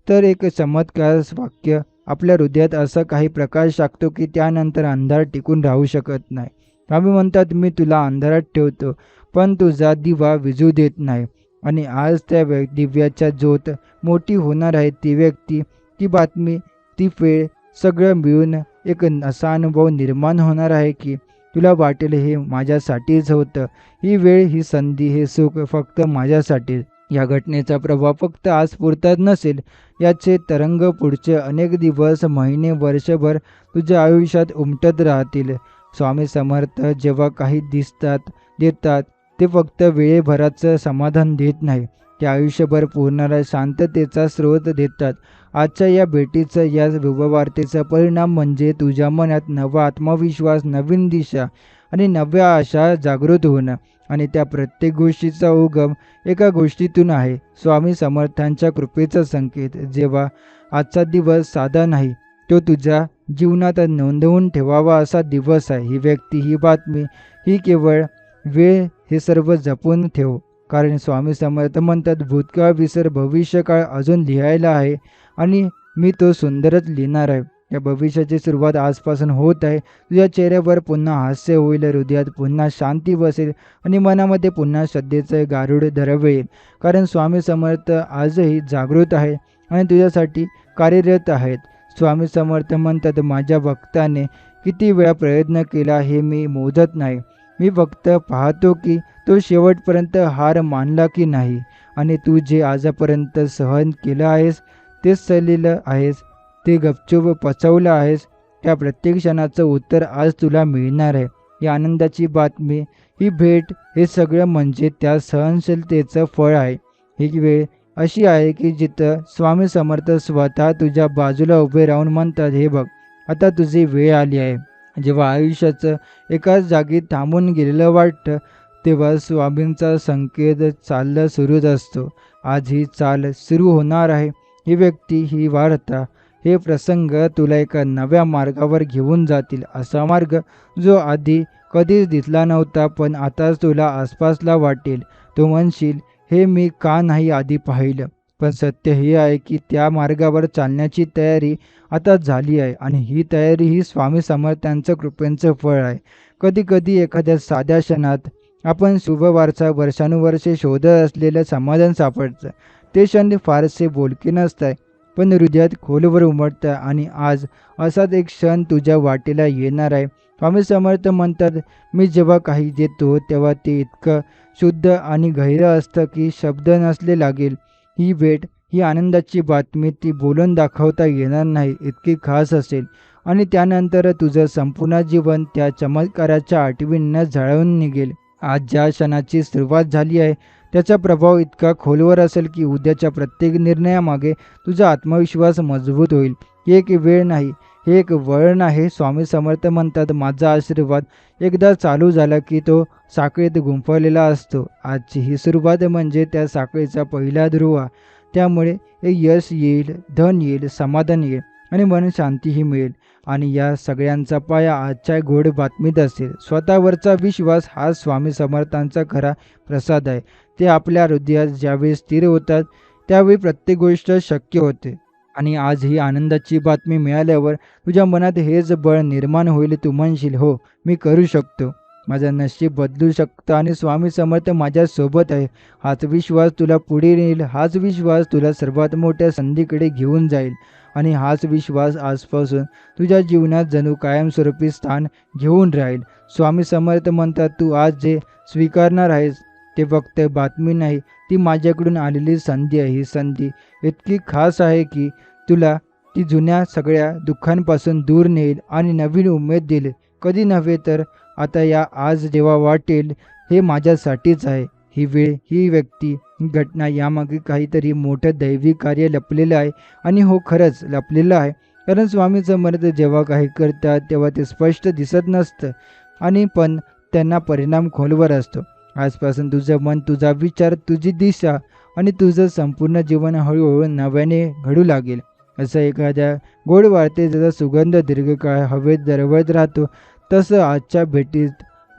तर एक चमत्कार वाक्य आपल्या हृदयात असा काही प्रकाश टाकतो की त्यानंतर अंधार टिकून राहू शकत नाही. स्वामी म्हणतात, मी तुला अंधारात ठेवतो पण तुझा दिवा विझू देत नाही. आणि आज त्या दिव्याच्या ज्योत मोठी होणार आहे. ती व्यक्ती, ती बातमी, ती वेळ, सगळं मिळून एक असा अनुभव निर्माण होणार आहे की तुला वाटेल हे माझ्यासाठीच होतं. ही वेळ, ही संधी, हे सुख फक्त माझ्यासाठीच. या घटनेचा प्रभाव फक्त आज पुरताच नसेल, याचे तरंग पुढचे अनेक दिवस, महिने, वर्षभर तुझ्या आयुष्यात उमटत राहतील. स्वामी समर्थ जेव्हा काही देतात ते फक्त वेळेभराचं समाधान देत नाही, ते आयुष्यभर पूर्णाला शांततेचा स्रोत देतात. आजच्या या भेटीचं, या शुभवार्तेचा परिणाम म्हणजे तुझ्या मनात नवा आत्मविश्वास, नवीन दिशा आणि नव्या आशा जागृत होणं. आणि त्या प्रत्येक गोष्टीचा उगम एका गोष्टीतून आहे, स्वामी समर्थांच्या कृपेचा संकेत. जेव्हा आजचा दिवस साधा नाही, तो तुझ्या जीवनात नोंदवून ठेवावा असा दिवस आहे. ही व्यक्ती, ही बातमी, ही केवळ वेळ, हे सर्व जपून ठेव. कारण स्वामी समर्थ म्हणतात, भूतकाळ विसर, भविष्यकाळ अजून लिहायला आहे आणि मी तो सुंदरच लिहिणार आहे. या भविष्याची सुरुवात आजपासून होत आहे. तुझ्या चेहऱ्यावर पुन्हा हास्य होईल, हृदयात पुन्हा शांती बसेल आणि मनामध्ये पुन्हा श्रद्धेचं गारुड दरवळेल. कारण स्वामी समर्थ आजही जागृत आहे आणि तुझ्यासाठी कार्यरत आहेत. स्वामी समर्थ म्हणतात, माझ्या भक्ताने किती वेळा प्रयत्न केला हे मी मोजत नाही. मी फक्त पाहतो की तो शेवटपर्यंत हार मानला की नाही. आणि तू जे आजपर्यंत सहन केलं आहेस, ते सहिलं आहेस, ते गपचूप पचवलं आहेस, त्या प्रत्येक क्षणाचं उत्तर आज तुला मिळणार आहे. ही आनंदाची बातमी, ही भेट, हे सगळं म्हणजे त्या सहनशीलतेचं फळ आहे. ही वेळ अशी आहे की जिथं स्वामी समर्थ स्वतः तुझ्या बाजूला उभे राहून म्हणतात, हे बघ, आता तुझी वेळ आली आहे. जेव्हा आयुष्याचं एकाच जागी थांबून गेलेलं वाटतं, तेव्हा स्वामींचा संकेत चाललं सुरूच असतो. आज ही चाल सुरू होणार आहे. ही व्यक्ती, ही वार्ता, हे प्रसंग तुला एका नव्या मार्गावर घेऊन जातील. असा मार्ग जो आधी कधीच दिसला नव्हता, पण आताच तुला आसपासला वाटेल. तू म्हणशील, हे मी का नाही आधी पाहिलं? पण सत्य हे आहे की त्या मार्गावर चालण्याची तयारी आता झाली आहे आणि ही तयारी, ही स्वामी समर्थांचं कृपेचं फळ आहे. कधी कधी एखाद्या साध्या क्षणात आपण शुभवार्ता वर्षानुवर्षे शोधत असलेलं समाधान सापडतं. ते क्षण फारसे बोलके नसतात, पण हृदयात खोलवर उमटतं. आणि आज असाच एक क्षण तुझ्या वाटेला येणार आहे. स्वामी समर्थ म्हणतात, मी जेव्हा काही देतो तेव्हा ते इतकं शुद्ध आणि गहिरं असतं की शब्द नसले लागेल. ही भेट, ही आनंदाची बातमी, ती बोलून दाखवता येणार नाही, इतकी खास असेल. आणि त्यानंतर तुझं संपूर्ण जीवन त्या चमत्काराच्या आठवणीनं झळाळून निघेल. आज ज्या क्षणाची सुरुवात झाली आहे त्याचा प्रभाव इतका खोलवर असेल की उद्याच्या प्रत्येक निर्णयामागे तुझा आत्मविश्वास मजबूत होईल. ही एक वेळ नाही, हे एक वळण आहे. स्वामी समर्थ म्हणतात, माझा आशीर्वाद एकदा चालू झाला की तो साखळीत गुंफलेला असतो. आजची ही सुरुवात म्हणजे त्या साखळीचा पहिला ध्रुवा. त्यामुळे यश येईल, धन येईल, समाधान येईल आणि मनशांतीही मिळेल. आणि या सगळ्यांचा पाया आजच्या गोड बातमीत असेल. स्वतःवरचा विश्वास हा स्वामी समर्थांचा खरा प्रसाद आहे. ते आपल्या हृदयात ज्यावेळी स्थिर होतात त्यावेळी प्रत्येक गोष्ट शक्य होते. आणि आज ही आनंदाची बातमी मिळाल्यावर तुझ्या मनात हेच बळ निर्माण होईल. तू म्हणशील, हो, मी करू शकतो, माझं नशीब बदलू शकतं आणि स्वामी समर्थ माझ्यासोबत आहे. हाच विश्वास तुला पुढे नेईल, हाच विश्वास तुला सर्वात मोठ्या संधीकडे घेऊन जाईल. आणि हाच विश्वास आजपासून तुझ्या जीवनात जणू कायमस्वरूपी स्थान घेऊन राहील. स्वामी समर्थ म्हणतात, तू आज जे स्वीकारणार आहेस ते फक्त बातमी नाही, ती माझ्याकडून आलेली संधी आहे. ही संधी इतकी खास आहे की तुला ती जुन्या सगळ्या दुःखांपासून दूर नेईल आणि नवीन उमेद देईल. कधी नव्हे तर आता, या आज जेव्हा वाटेल हे माझ्यासाठीच आहे. ही वेळ, ही व्यक्ती, ही घटना, यामागे काहीतरी मोठं दैवी कार्य लपलेलं आहे. आणि हो, खरंच लपलेलं आहे. कारण स्वामी समर्थ जेव्हा काही करतात तेव्हा ते स्पष्ट दिसत नसतं आणि पण त्यांना परिणाम खोलवर असतो. आजपासून तुझं मन, तुझा विचार, तुझी दिशा आणि तुझं संपूर्ण जीवन हळूहळू नव्याने घडू लागेल. असं एखाद्या गोड वार्ते जसा सुगंध दीर्घकाळ हवेत दरवळत राहतो, तसं आजच्या भेटीत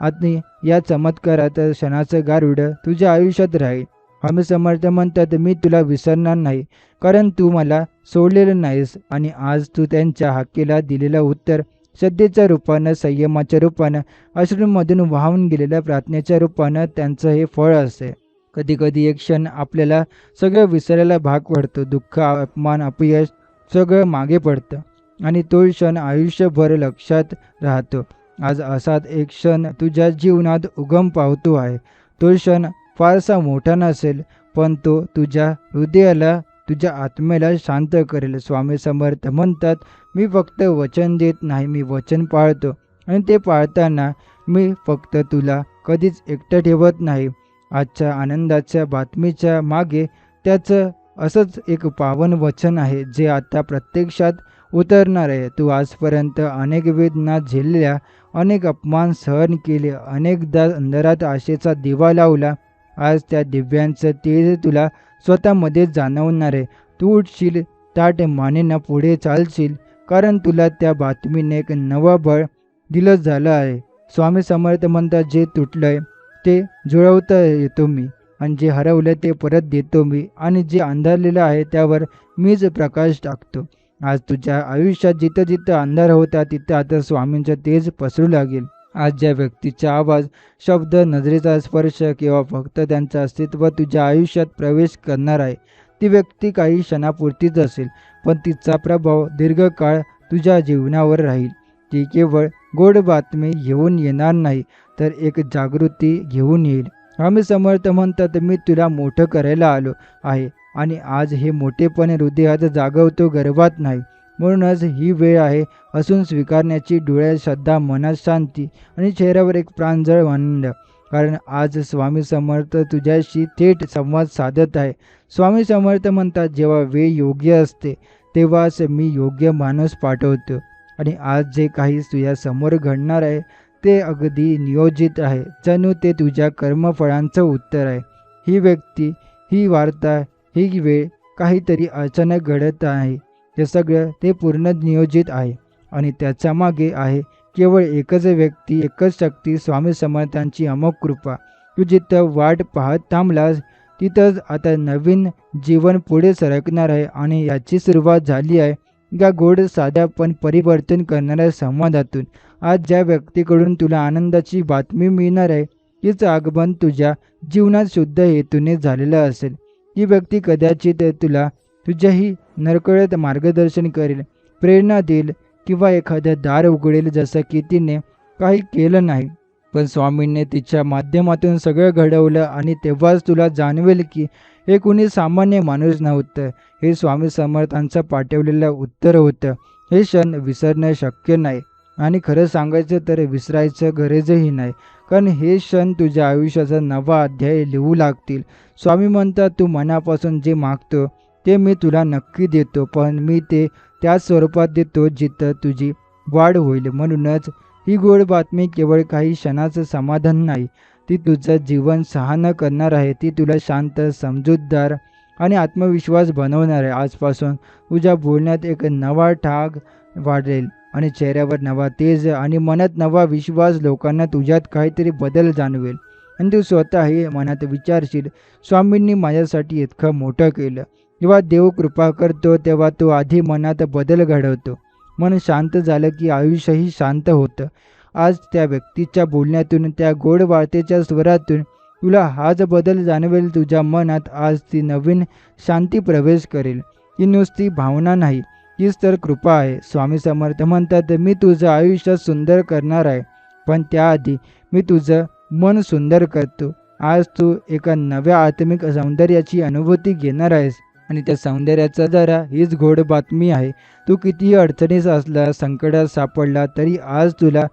आणि या चमत्कारात क्षणाचं गारुड तुझ्या आयुष्यात राहील. स्वामी समर्थ म्हणतात, मी तुला विसरणार नाही, कारण तू मला सोडलेलं नाहीस. आणि आज तू त्यांच्या हाकेला दिलेलं उत्तर श्रद्धेच्या रूपानं, संयमाच्या रूपानं, अश्रूंमधून वाहून गेलेल्या प्रार्थनेच्या रूपानं त्यांचं हे फळ असते. कधी-कधी एक क्षण आपल्याला सगळं विसरायला भाग पडतो. दुःख, अपमान, अपयश सगळं मागे पडतं आणि तो क्षण आयुष्यभर लक्षात राहतो. आज असाच एक क्षण तुझ्या जीवनात उगम पावतो आहे. तो क्षण फारसा मोठा नसेल, पण तो तुझ्या हृदयाला, तुझ्या आत्म्याला शांत करेल. स्वामी समर्थ म्हणतात, मी फक्त वचन देत नाही, मी वचन पाळतो. आणि ते पाळताना मी फक्त तुला कधीच एकटं ठेवत नाही. आजच्या आनंदाच्या बातमीच्या मागे त्याचं असंच एक पावन वचन आहे, जे आता प्रत्यक्षात उतरणार आहे. तू आजपर्यंत अनेक वेदना झेलल्या, अनेक अपमान सहन केले, अनेकदा अंधारात आशेचा दिवा लावला. आज त्या दिव्यांचं तेज तुला स्वतःमध्ये जाणवणार आहे. तू उठशील, ताठ मानेनं पुढे चालशील, कारण तुला त्या बातमीने एक नवं बळ दिलं झालं आहे. स्वामी समर्थ म्हणतात, जे तुटलंय ते जुळवता येतो मी, आणि जे हरवलं ते परत देतो मी, आणि जे अंधारलेलं आहे त्यावर मीच प्रकाश टाकतो. आज तुझ्या आयुष्यात जिथं जिथं अंधार होता, तिथं आता स्वामींचं तेज पसरू लागेल. आज ज्या व्यक्तीचा आवाज, शब्द, नजरेचा स्पर्श किंवा फक्त त्यांचं अस्तित्व तुझ्या आयुष्यात प्रवेश करणार आहे, ती व्यक्ती काही क्षणापुरतीच असेल, पण तिचा प्रभाव दीर्घकाळ तुझ्या जीवनावर राहील. ती केवळ गोड बातमी घेऊन येणार नाही, तर एक जागृती घेऊन येईल. स्वामी समर्थ म्हणतात, मी तुला मोठं करायला आलो आहे, आणि आज हे मोठेपण हृदयात जागवतो, गर्वात नाही. म्हणूनच ही वेळ आहे हसून स्वीकारण्याची, डोळ्यात श्रद्धा, मनात शांती आणि चेहऱ्यावर एक प्रांजळ आनंद. कारण आज स्वामी समर्थ तुझ्याशी थेट संवाद साधत आहे. स्वामी समर्थ म्हणतात, जेव्हा वेळ योग्य असते तेव्हाच मी योग्य माणूस पाठवतो. आणि आज जे काही तुझ्या समोर घडणार आहे ते अगदी नियोजित आहे, जणू ते तुझ्या कर्मफळांचं उत्तर आहे. ही व्यक्ती, ही वार्ता, ही वेळ काहीतरी अचानक घडत आहे. हे सगळं ते पूर्ण नियोजित आहे, आणि त्याच्या मागे आहे केवळ एकच व्यक्ती, एकच शक्ती, स्वामी समर्थांची अमोघ कृपा. तू जिथं वाट पाहत थांबलास तिथंच आता नवीन जीवन पुढे सरकणार आहे, आणि याची सुरुवात झाली आहे या गोड, साध्या पण परिवर्तन करणाऱ्या संवादातून. आज ज्या व्यक्तीकडून तुला आनंदाची बातमी मिळणार आहे, तिचं आगमन तुझ्या जीवनात शुद्ध हेतूने झालेलं असेल. ही व्यक्ती कदाचित तुला तुझ्याही नकळत मार्गदर्शन करेल, प्रेरणा देईल, किंवा एखादं दार उघडेल, जसं की तिने काही केलं नाही, पण स्वामींनी तिच्या माध्यमातून सगळं घडवलं. आणि तेव्हाच तुला जाणवेल की हे कुणी सामान्य माणूस नव्हतं, हे स्वामी समर्थांचं पाठवलेलं उत्तर होतं. हे क्षण विसरणं शक्य नाही, आणि खरं सांगायचं तर विसरायचं गरजही नाही, कारण हे क्षण तुझ्या आयुष्याचा नवा अध्याय लिहू लागतील. स्वामी म्हणतात, तू मनापासून जे मागतो ते मी तुला नक्की देतो, पण मी ते त्याच स्वरूपात देतो जिथं तुझी वाढ होईल. म्हणूनच ही गोड बातमी केवळ काही क्षणाचं समाधान नाही, ती तुझं जीवन सहान करणार आहे. ती तुला शांत, समजूतदार आणि आत्मविश्वास बनवणार आहे. आजपासून तुझ्या बोलण्यात एक नवा ठाग वाढेल, आणि चेहऱ्यावर नवा तेज, आणि मनात नवा विश्वास. लोकांना तुझ्यात काहीतरी बदल जाणवेल, आणि तू स्वतःही मनात विचारशील, स्वामींनी माझ्यासाठी इतकं मोठं केलं. जेव्हा देव कृपा करतो तेव्हा तो आधी मनात बदल घडवतो. मन शांत झालं की आयुष्यही शांत होतं. आज त्या व्यक्तीच्या बोलण्यातून, त्या गोड वार्तेच्या स्वरातून तुला हाच बदल जाणवेल. तुझ्या मनात आज ती नवीन शांती प्रवेश करेल. ती नुसती भावना नाही, तीच तर कृपा आहे. स्वामी समर्थ म्हणतात, मी तुझं आयुष्य सुंदर करणार आहे, पण त्याआधी मी तुझं मन सुंदर करतो. आज तू एका नव्या आत्मिक सौंदर्याची अनुभूती घेणार आहेस, आणि त्या सौंदर्याचा जरा हीच गोड बातमी आहे. तू कितीही अडचणीत असला, संकटात सापडला, तरी आज तुला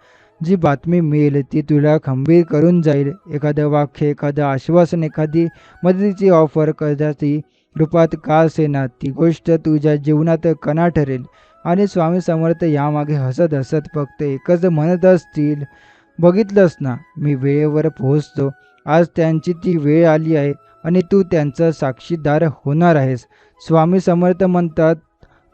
जी बातमी मिळेल ती तुला खंबीर करून जाईल. एखादं वाक्य, एखादं आश्वासन, एखादी मदतीची ऑफर, कदाची रूपात का असेना, ती गोष्ट तुझ्या जीवनात कणा ठरेल. आणि स्वामी समर्थ यामागे हसत हसत फक्त एकच म्हणत असतील, बघितलंस ना, मी वेळेवर पोहोचतो. आज त्यांची ती वेळ आली आहे, आणि तू त्यांचा साक्षीदार होणार आहेस. स्वामी समर्थ म्हणतात,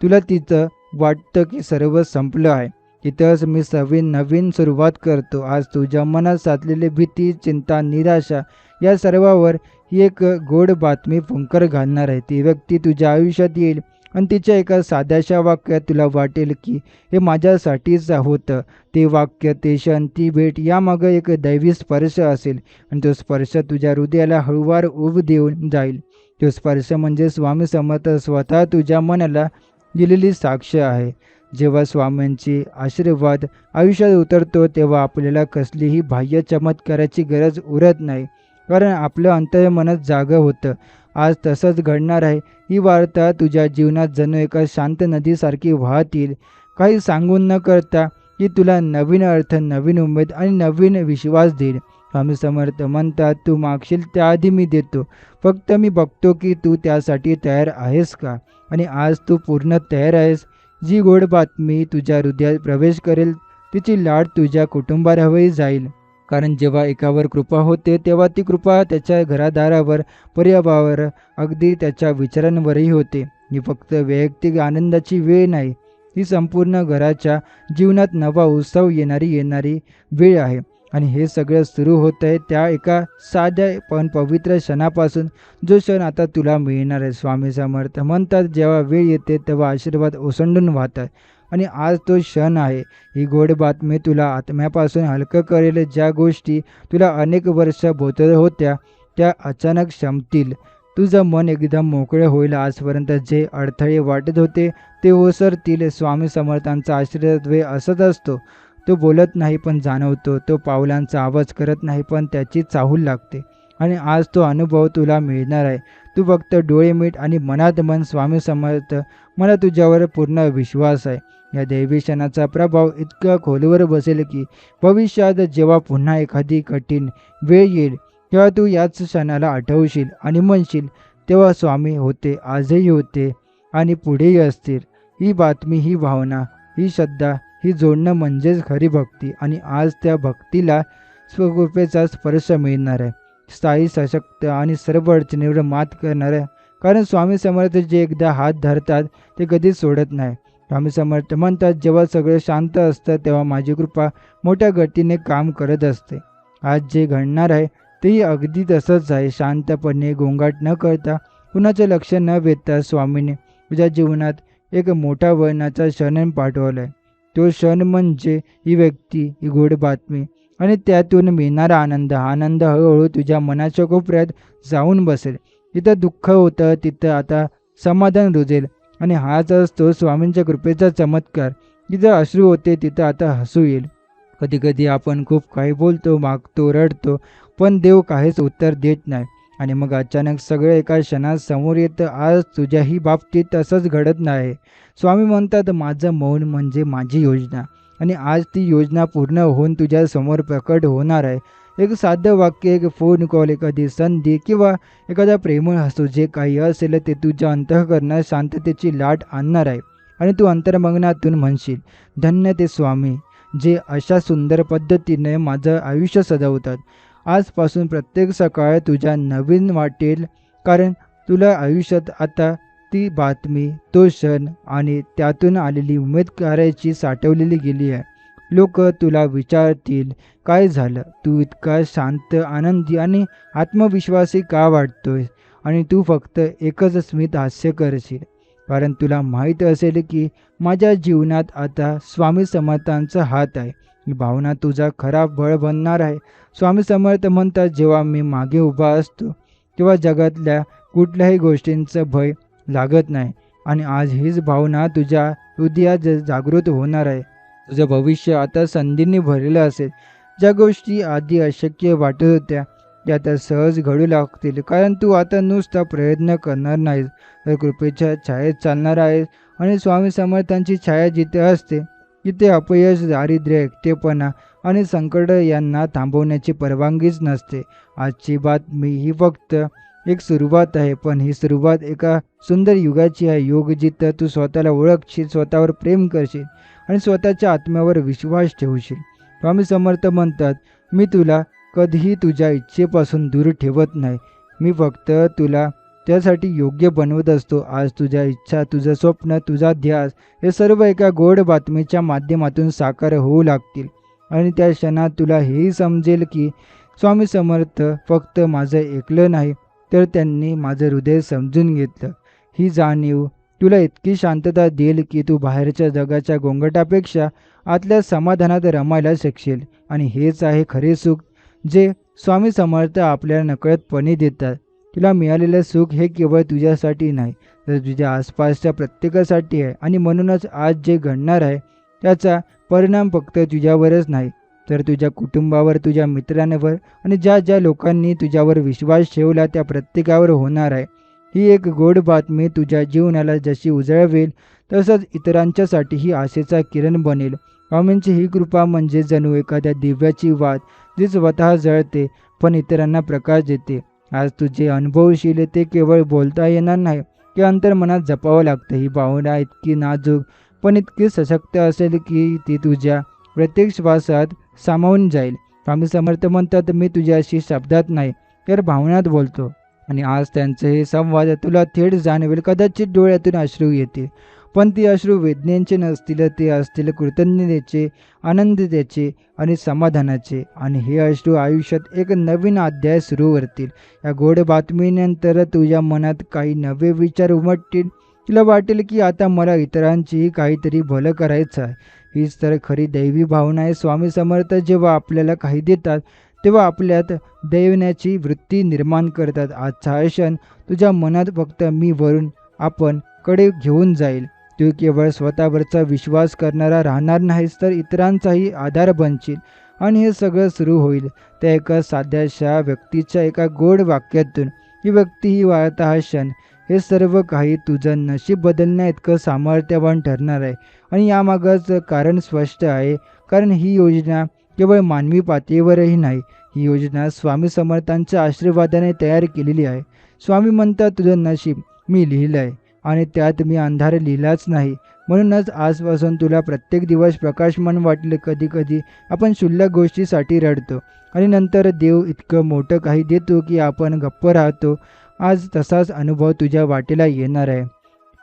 तुला तिथं वाटतं की सर्व संपलं आहे, तिथंच मी नवीन सुरुवात करतो. आज तुझ्या मनात साचलेली भीती, चिंता, निराशा या सर्वावर ही एक गोड बातमी फुंकर घालणार आहे. ती व्यक्ती तुझ्या आयुष्यात येईल आणि तिच्या एका साध्याशा वाक्यात तुला वाटेल की हे माझ्यासाठीच होतं. ते वाक्य, ते क्षण, ती भेट यामागं एक दैवी स्पर्श असेल आणि तो स्पर्श तुझ्या हृदयाला हळूवार उब देऊन जाईल. तो स्पर्श म्हणजे स्वामी समर्थ स्वतः तुझ्या मनाला दिलेली साक्ष आहे. जेव्हा स्वामींची आशीर्वाद आयुष्यात उतरतो तेव्हा आपल्याला कसलीही बाह्य चमत्काराची गरज उरत नाही, कारण आपलं अंतर्मनच जागं होतं. आज तसंच घडणार आहे. ही वार्ता तुझ्या जीवनात जणू एका शांत नदीसारखी वाहत येईल, काही सांगून न करता. ती तुला नवीन अर्थ, नवीन उमेद आणि नवीन विश्वास देईल. स्वामी समर्थ म्हणतात, तू मागशील त्याआधी मी देतो. फक्त मी बघतो की तू त्यासाठी तयार आहेस का. आणि आज तू पूर्ण तयार आहेस. जी गोड बातमी तुझ्या हृदयात प्रवेश करेल तिची लाट तुझ्या कुटुंबावरही जाईल. कारण जेव्हा एकावर कृपा होते तेव्हा ती कृपा त्याच्या घरादारावर, परिवारावर, अगदी त्याच्या विचारांवरही होते. ही फक्त वैयक्तिक आनंदाची वेळ नाही, ही संपूर्ण घराच्या जीवनात नवा उत्सव येणारी वेळ आहे. आणि हे सगळं सुरू होत आहे त्या एका साध्या पण पवित्र क्षणापासून, जो क्षण आता तुला मिळणार आहे. स्वामी समर्थ म्हणतात, जेव्हा वेळ येते तेव्हा आशीर्वाद ओसंडून वाहतात. आणि आज तो क्षण आहे. ही गोड बातमी तुला आत्म्यापासून हलकं करेल. ज्या गोष्टी तुला अनेक वर्ष भोवत होत्या त्या अचानक शमतील. तुझं मन एकदम मोकळे होईल. आजपर्यंत जे अडथळे वाटत होते ते ओसरतील. स्वामी समर्थांचा आशीर्वाद वेळ असत असतो. तो बोलत नाही पण जाणवतो. तो पावलांचा आवाज करत नाही पण त्याची चाहूल लागते. आणि आज तो अनुभव तुला मिळणार आहे. तू फक्त डोळे मीट आणि मनात मन, स्वामी समर्थ, मला तुझ्यावर पूर्ण विश्वास आहे. या दैवी क्षणाचा प्रभाव इतका खोलवर बसेल की भविष्यात जेव्हा पुन्हा एखादी कठीण वेळ येईल तेव्हा तू याच क्षणाला आठवशील आणि म्हणशील, तेव्हा स्वामी होते, आजही होते आणि पुढेही असतील. ही बातमी, ही भावना, ही श्रद्धा, ही जोडणं म्हणजेच खरी भक्ती. आणि आज त्या भक्तीला स्वकृपेचा स्पर्श मिळणार आहे, स्थायी, सशक्त आणि सर्व अडचणीवर मात करणार आहे. कारण स्वामी समर्थ जे एकदा हात धरतात ते कधीच सोडत नाही. स्वामी समर्थ म्हणतात, जेव्हा सगळं शांत असतं तेव्हा माझी कृपा मोठ्या गतीने काम करत असते. आज जे घडणार आहे तेही अगदी तसंच आहे. शांतपणे, गोंगाट न करता, कुणाचं लक्ष न वेधता स्वामीने तुझ्या जीवनात एक मोठा वळणाचा क्षण पाठवलाय. तो क्षण म्हणजे ही व्यक्ती, ही गोड बातमी आणि त्यातून मिळणारा आनंद. हा आनंद हळूहळू तुझ्या मनाच्या कोपऱ्यात जाऊन बसेल. जिथं दुःख होतं तिथं आता समाधान रुजेल. आणि हाच असतो स्वामींच्या कृपेचा चमत्कार. जिथं अश्रू होते तिथं आता हसू येईल. कधीकधी आपण खूप काही बोलतो, मागतो, रडतो, पण देव काहीच उत्तर देत नाही. आणि मग अचानक सगळं एका क्षणात समोर येतं. आज तुझ्याही बाबतीत तसंच घडत नाही. स्वामी म्हणतात, माझं मौन म्हणजे माझी योजना. आणि आज ती योजना पूर्ण होऊन तुझ्या समोर प्रकट होणार आहे. एक साधं वाक्य, एक फोन कॉल, एखादी संधी किंवा एखादा प्रेमळ हसू, जे काही असेल ते तुझ्या अंतःकरणात शांततेची लाट आणणार आहे. आणि तू अंतर्मनातून म्हणशील, धन्य ते स्वामी जे अशा सुंदर पद्धतीने माझं आयुष्य सजवतात. आजपासून प्रत्येक सकाळ तुझ्या नवीन वाटेल, कारण तुला आयुष्यात आता ती बातमी, तो क्षण आणि त्यातून आलेली उमेद करायची साठवलेली गेली आहे. लोक तुला विचारतील, काय झालं, तू इतका शांत, आनंदी आणि आत्मविश्वासी का वाटतोय. आणि तू फक्त एकच स्मित हास्य करशील, कारण तुला माहीत असेल की माझ्या जीवनात आता स्वामी समर्थांचा हात आहे. ही भावना तुझा खरा बळ बनणार आहे. स्वामी समर्थ म्हणतात, जेव्हा मी मागे उभा असतो तेव्हा जगातल्या कुठल्याही गोष्टींचं भय लागत नाही. आणि आज हीच भावना तुझ्या हृदयात जागृत होणार आहे. तुझं भविष्य आता संधींनी भरलेलं असेल. ज्या गोष्टी आधी अशक्य वाटत होत्या त्या आता सहज घडू लागतील, कारण तू आता नुसता प्रयत्न करणार नाहीस, तर कृपेच्या छायेत चालणार आहेस. आणि स्वामी समर्थांची छाया जिथे असते तिथे अपयश, दारिद्र्य, एकटेपणा आणि संकट यांना थांबवण्याची परवानगीच नसते. आजची बातमी ही फक्त एक सुरुवात आहे, पण ही सुरुवात एका सुंदर युगाची आहे. युग जिथं तू स्वतःला ओळखशील, स्वतःवर प्रेम करशील आणि स्वतःच्या आत्म्यावर विश्वास ठेवशील. स्वामी समर्थ म्हणतात, मी तुला कधीही तुझ्या इच्छेपासून दूर ठेवत नाही. मी फक्त तुला त्यासाठी योग्य बनवत असतो. आज तुझ्या इच्छा, तुझं स्वप्न, तुझा ध्यास हे सर्व एका गोड बातमीच्या माध्यमातून साकार होऊ लागतील. आणि त्या क्षणात तुला हेही समजेल की स्वामी समर्थ फक्त माझं ऐकलं नाही, तर त्यांनी माझं हृदय समजून घेतलं. ही जाणीव तुला इतकी शांतता देईल की तू बाहेरच्या जगाच्या गोंगाटापेक्षा आतल्या समाधानात रमायला शिकशील. आणि हेच आहे खरे सुख, जे स्वामी समर्थ आपल्याला नकळतपणे देतात. तुला मिळालेलं सुख हे केवळ तुझ्यासाठी नाही, तर तुझ्या आसपासच्या प्रत्येकासाठी आहे. आणि म्हणूनच आज जे घडणार आहे त्याचा परिणाम फक्त तुझ्यावरच नाही, तर तुझ्या कुटुंबावर, तुझ्या मित्रांवर आणि ज्या ज्या लोकांनी तुझ्यावर विश्वास ठेवला त्या प्रत्येकावर होणार आहे. ही एक गोड बातमी तुझ्या जीवनाला जशी उजळवेल, तसंच इतरांच्यासाठी ही आशेचा किरण बनेल. स्वामींची ही कृपा म्हणजे जणू एखाद्या दिव्याची वात, जी स्वतः जळते पण इतरांना प्रकाश देते. आज तू जे अनुभवशील ते केवळ बोलता येणार नाही, ते अंतर्मनात जपावं लागतं. ही भावना इतकी नाजूक पण इतकी सशक्त असेल की ती तुझ्या प्रत्येक श्वासात सामावून जाईल. स्वामी समर्थ म्हणतात, मी तुझ्याशी शब्दात नाही तर भावनात बोलतो. आणि आज त्यांचे हे संवाद तुला थेट जाणवेल. कदाचित डोळ्यातून अश्रू येतील, पण ती अश्रू वेदनेचे नसतील, ते असतील कृतज्ञतेचे, आनंदतेचे आणि समाधानाचे. आणि हे अश्रू आयुष्यात एक नवीन अध्याय सुरू करतील. या गोड बातमीनंतर तुझ्या मनात काही नवे विचार उमटतील. तुला वाटेल की आता मला इतरांचीही काहीतरी भलं करायचं आहे. हीच तर खरी दैवी भावना आहे. स्वामी समर्थ जेव्हा आपल्याला काही देतात, तेव्हा आपल्यात देण्याची वृत्ती निर्माण करतात. आजचा हा क्षण तुझ्या मनात फक्त मी वरून आपण कडे घेऊन जाईल. तू केवळ स्वतःवरचा विश्वास करणारा राहणार नाहीस, तर इतरांचाही आधार बनशील. आणि हे सगळं सुरू होईल त्या एका साध्याशा व्यक्तीच्या एका गोड वाक्यातून. ही व्यक्ती, ही वार्ता, हा क्षण, हे सर्व काही तुझं नशीब बदलण्या इतकं सामर्थ्यवान ठरणार आहे. आणि यामागचं कारण स्पष्ट आहे, कारण ही योजना केवळ मानवी पातळीवरही नाही, ही योजना स्वामी समर्थांच्या आशीर्वादाने तयार केलेली आहे. स्वामी म्हणतात, तुझं नशीब मी लिहिलं आहे आणि त्यात मी अंधार लिहिलाच नाही. म्हणूनच आजपासून तुला प्रत्येक दिवस प्रकाशमान वाटले. कधी कधी आपण क्षुल्लक गोष्टीसाठी रडतो आणि नंतर देव इतकं मोठं काही देतो की आपण गप्प राहतो. आज तसाच अनुभव तुझ्या वाटेला येणार आहे.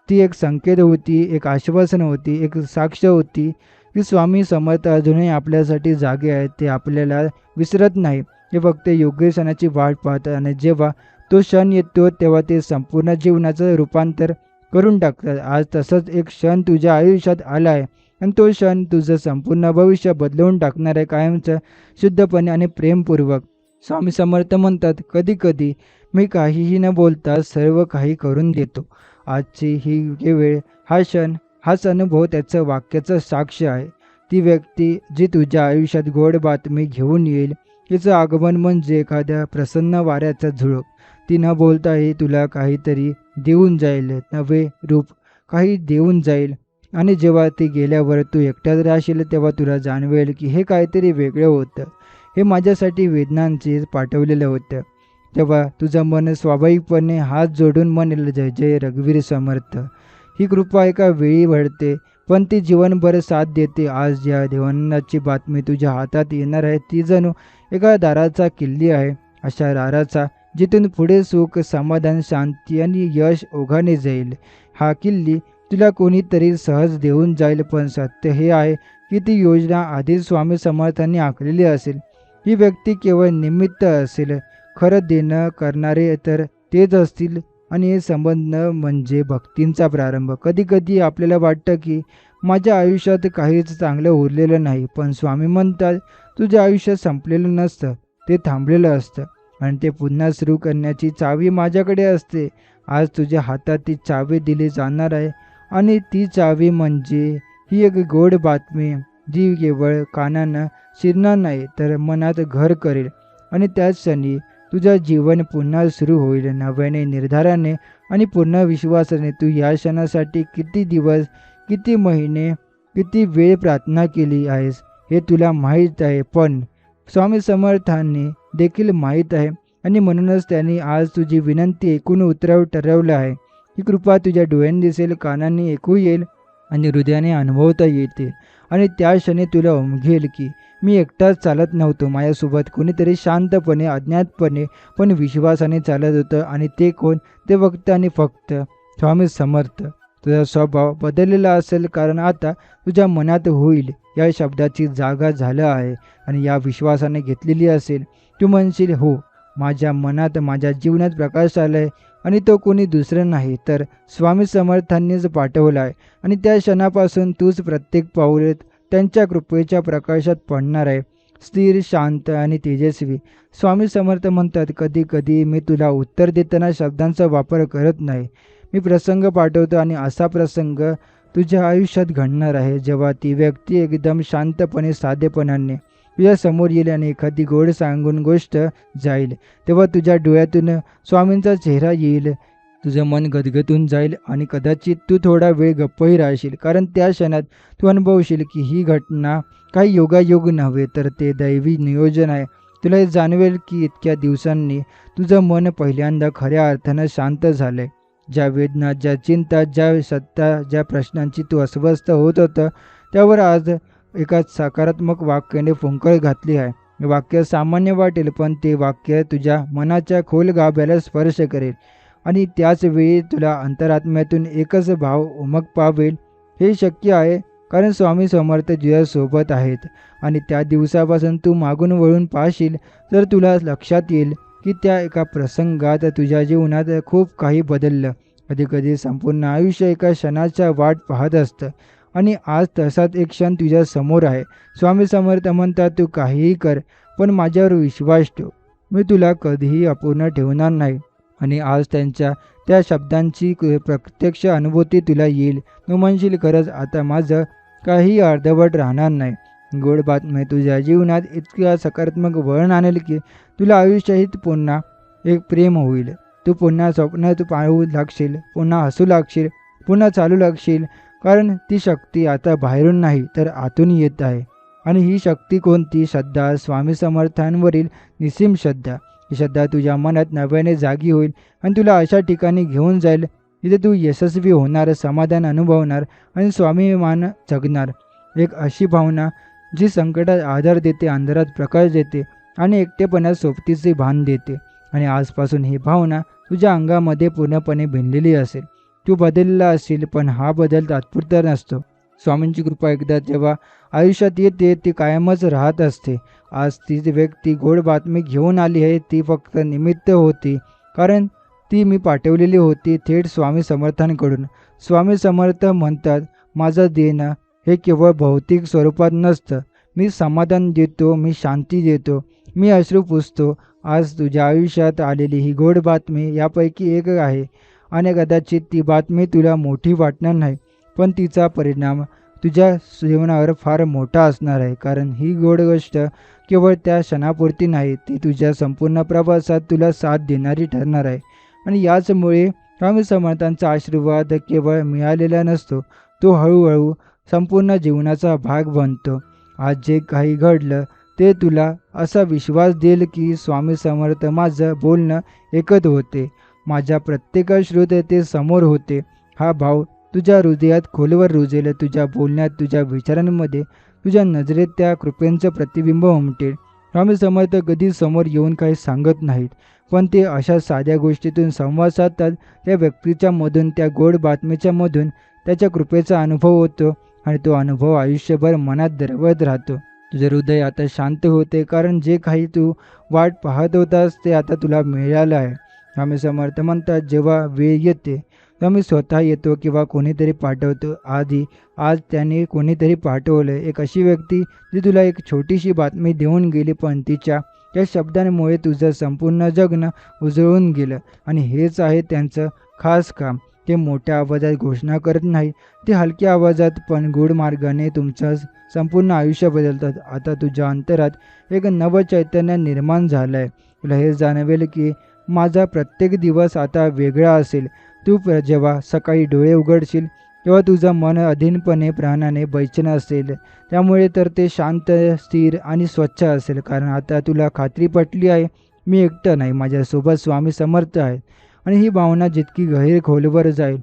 ती एक संकेत होती, एक आश्वासन होती, एक साक्ष होती की स्वामी समर्थ अजूनही आपल्यासाठी जागे आहेत. ते आपल्याला विसरत नाही, ते फक्त योग्य क्षणाची वाट पाहतात. आणि जेव्हा तो क्षण येतो तेव्हा ते संपूर्ण जीवनाचं रूपांतर करून टाकतात. आज तसंच एक क्षण तुझ्या आयुष्यात आला आहे आणि तो क्षण तुझं संपूर्ण भविष्य बदलवून टाकणार आहे, कायमचं, शुद्धपणे आणि प्रेमपूर्वक. स्वामी समर्थ म्हणतात, कधी कधी मी काहीही न बोलता सर्व काही करून देतो. आजची ही वेळ, हा क्षण, हाच अनुभव त्याचं वाक्याचं साक्ष आहे. ती व्यक्ती जी तुझ्या आयुष्यात गोड बातमी घेऊन येईल, तिचं आगमन म्हणजे एखाद्या प्रसन्न वाऱ्याचा झुळूक. ती न बोलताही तुला काहीतरी देऊन जाईल, नवे रूप काही देऊन जाईल. आणि जेव्हा ती गेल्यावर तू एकटाच राहशील, तेव्हा तुला जाणवेल की हे काहीतरी वेगळं होतं, हे माझ्यासाठी वेदनांचे पाठवलेलं होतं. तेव्हा तुझं मन स्वाभाविकपणे हात जोडून म्हणेल, जय जय रघुवीर समर्थ. ही कृपा एका वेळी घडते, पण ती जीवनभर साथ देते. आज या देवानंदाची बातमी तुझ्या हातात येणार आहे, ती जणू एका दाराचा किल्ली आहे. अशा दाराचा, जिथून पुढे सुख, समाधान, शांती आणि यश ओघाने जाईल. हा किल्ली तुला कोणीतरी सहज देऊन जाईल, पण सत्य हे आहे की ती योजना आधीच स्वामी समर्थांनी आखलेली असेल. ही व्यक्ती केवळ निमित्त असेल, खरं देणं करणारे तर तेच असतील. आणि हे संबंध म्हणजे भक्तींचा प्रारंभ. कधी कधी आपल्याला वाटतं की माझ्या आयुष्यात काहीच चांगलं उरलेलं नाही, पण स्वामी म्हणतात, तुझ्या आयुष्यात संपलेलं नसतं, ते थांबलेलं असतं आणि ते पुन्हा सुरू करण्याची चावी माझ्याकडे असते. आज तुझ्या हातात ती चावी दिली जाणार आहे. आणि ती चावी म्हणजे ही एक गोड बातमी, जी केवळ कानानं शिरणार नाही, तर मनात घर करेल. आणि त्याच क्षणी तुझं जीवन पुन्हा सुरू होईल, नव्याने, निर्धाराने आणि पूर्ण विश्वासाने. तू या क्षणासाठी किती दिवस, किती महिने, किती वेळ प्रार्थना केली आहेस हे तुला माहीत आहे, पण स्वामी समर्थांनी देखील माहीत आहे. आणि म्हणूनच त्यांनी आज तुझी विनंती ऐकून ठरवलं आहे. ही कृपा तुझ्या डोळ्यांनी दिसेल, कानांनी ऐकू येईल आणि हृदयाने अनुभवता येते. आणि त्या क्षणी तुला उमगेल की मी एकटाच चालत नव्हतो, माझ्यासोबत कोणीतरी शांतपणे अज्ञातपणे पण विश्वासाने चालत होतं. आणि ते कोण? ते फक्त आणि फक्त स्वामी समर्थ. तुझा स्वभाव बदललेला असेल, कारण आता तुझ्या मनात होईल या शब्दाची जागा झालं आहे आणि या विश्वासाने घेतलेली असेल. तू म्हणशील, हो, माझ्या मनात माझ्या जीवनात प्रकाश आलाय आणि तो कोणी दुसरं नाही तर स्वामी समर्थांनीच पाठवला आहे. आणि त्या क्षणापासून तूच प्रत्येक पाऊल त्यांच्या कृपेच्या प्रकाशात पडणार आहे, स्थिर, शांत आणि तेजस्वी. स्वामी समर्थ म्हणतात, कधी कधी मी तुला उत्तर देताना शब्दांचा वापर करत नाही, मी प्रसंग पाठवतो. आणि असा प्रसंग तुझ्या आयुष्यात घडणार आहे जेव्हा ती व्यक्ती एकदम शांतपणे, साधेपणाने तुझ्या समोर येईल आणि एखादी गोड सांगून गोष्ट जाईल. तेव्हा तुझ्या डोळ्यातून स्वामींचा चेहरा येईल, तुझं मन गदगदून जाईल आणि कदाचित तू थोडा वेळ गप्पही राहशील. कारण त्या क्षणात तू अनुभवशील की ही घटना काही योगायोग नव्हे, तर ते दैवी नियोजन आहे. तुला हे जाणवेल की इतक्या दिवसांनी तुझं मन पहिल्यांदा खऱ्या अर्थानं शांत झालंय. ज्या वेदना, ज्या चिंता, ज्या सत्ता, ज्या प्रश्नांची तू अस्वस्थ होत होतं, त्यावर आज एका सकारात्मक वाक्याने फुंकर घातली आहे. हे वाक्य सामान्य वाटेल, पण ते वाक्य तुझ्या मनाच्या खोल गाभ्याला स्पर्श करेल. आणि त्याच वेळी तुला अंतरात्म्यातून एकच भाव उमग पावेल, हे शक्य आहे कारण स्वामी समर्थ तुझ्यासोबत आहेत. आणि त्या दिवसापासून तू मागून वळून पाहशील तर तुला लक्षात येईल की त्या एका प्रसंगात तुझ्या जीवनात खूप काही बदललं. कधीकधी संपूर्ण आयुष्य एका क्षणाच्या वाट पाहत असतं आणि आज तसाच एक क्षण तुझ्या समोर आहे. स्वामी समर्थ म्हणतात, तू काहीही कर, पण माझ्यावर विश्वास ठेव, मी तुला कधीही अपूर्ण ठेवणार नाही. आणि आज त्यांच्या त्या शब्दांची प्रत्यक्ष अनुभूती तुला येईल. तू म्हणशील, खरंच आता माझं काही अर्धवट राहणार नाही. गोड बातमी तुझ्या जीवनात इतक्या सकारात्मक वळण आणेल की तुला आयुष्यात पुन्हा एक प्रेम होईल. तू पुन्हा स्वप्न तू पाहू लागशील, पुन्हा हसू लागशील, पुन्हा चालू लागशील. कारण ती शक्ती आता बाहेरून नाही तर आतून येत आहे. आणि ही शक्ती कोणती? श्रद्धा, स्वामी समर्थांवरील निसीम श्रद्धा. ही श्रद्धा तुझ्या मनात नव्याने जागी होईल आणि तुला अशा ठिकाणी घेऊन जाईल जिथे तू यशस्वी होणार, समाधान अनुभवणार आणि स्वाभिमान जगणार. एक अशी भावना जी संकटात आधार देते, अंधारात प्रकाश देते आणि एकटेपणात सोबतीचे भान देते. आणि आजपासून ही भावना तुझ्या अंगामध्ये पूर्णपणे भिनलेली असेल. तू बदलला असेल, पण हा बदल तात्पुरता नसतो. स्वामींची कृपा एकदा जेव्हा आयुष्यात येते ती कायमच राहत असते. आज ती व्यक्ती गोड बातमी घेऊन आली आहे, ती फक्त निमित्त होती, कारण ती मी पाठवलेली होती थेट स्वामी समर्थांकडून. स्वामी समर्थ म्हणतात, माझं देणं हे केवळ भौतिक स्वरूपात नसतं. मी समाधान देतो, मी शांती देतो, मी अश्रू पुसतो. आज तुझ्या आयुष्यात आलेली ही गोड बातमी यापैकी एक आहे. आणि कदाचित ती बातमी तुला मोठी वाटणार नाही, पण तिचा परिणाम तुझ्या जीवनावर फार मोठा असणार आहे. कारण ही गोड गोष्ट केवळ त्या क्षणापुरती नाही, ती तुझ्या संपूर्ण प्रवासात तुला साथ देणारी ठरणार आहे. आणि याचमुळे स्वामी समर्थांचा आशीर्वाद केवळ मिळालेला नसतो, तो हळूहळू संपूर्ण जीवनाचा भाग बनतो. आज जे काही घडलं ते तुला असा विश्वास देईल की स्वामी समर्थ माझं बोलणं ऐकत होते, माझ्या प्रत्येक श्रोत ते समोर होते. हा भाव तुझ्या हृदयात खोलवर रुजेल, तुझ्या बोलण्यात, तुझ्या विचारांमध्ये, तुझ्या नजरेत त्या कृपेचं प्रतिबिंब उमटेल. स्वामी समर्थ कधी समोर येऊन काही सांगत नाहीत, पण ते अशा साध्या गोष्टीतून संवाद साधतात. त्या व्यक्तीच्या मधून, त्या गोड बातमीच्या मधून त्याच्या कृपेचा अनुभव होतो आणि तो अनुभव आयुष्यभर मनात दरवळत राहतो. तुझे हृदय आता शांत होते, कारण जे काही तू वाट पाहत होतास ते आता तुला मिळालं आहे. स्वामी समर्थ म्हणतात, जेव्हा वेळ येते तेव्हा मी स्वतः येतो किंवा कोणीतरी पाठवतो. आज त्याने कोणीतरी पाठवलं, एक अशी व्यक्ती जी तुला एक छोटीशी बातमी देऊन गेली, पण तिच्या त्या शब्दांमुळे तुझं संपूर्ण जगणं उजळून गेलं. आणि हेच आहे त्यांचं खास काम. ते मोठ्या आवाजात घोषणा करत नाही, ते हलक्या आवाजात पण गूढ मार्गाने तुमचं संपूर्ण आयुष्य बदलतात. आता तुझ्या अंतरात एक नवं चैतन्य निर्माण झालं आहे. तुला हे जाणवेल की माझा प्रत्येक दिवस आता वेगळा असेल. तू जेव्हा सकाळी डोळे उघडशील तेव्हा तुझं मन अधीनपणे, प्राणाने बैचेन असेल. त्यामुळे तर ते शांत, स्थिर आणि स्वच्छ असेल, कारण आता तुला खात्री पटली आहे, मी एकटं नाही, माझ्यासोबत स्वामी समर्थ आहेत. आणि ही भावना जितकी गहीर खोलवर जाईल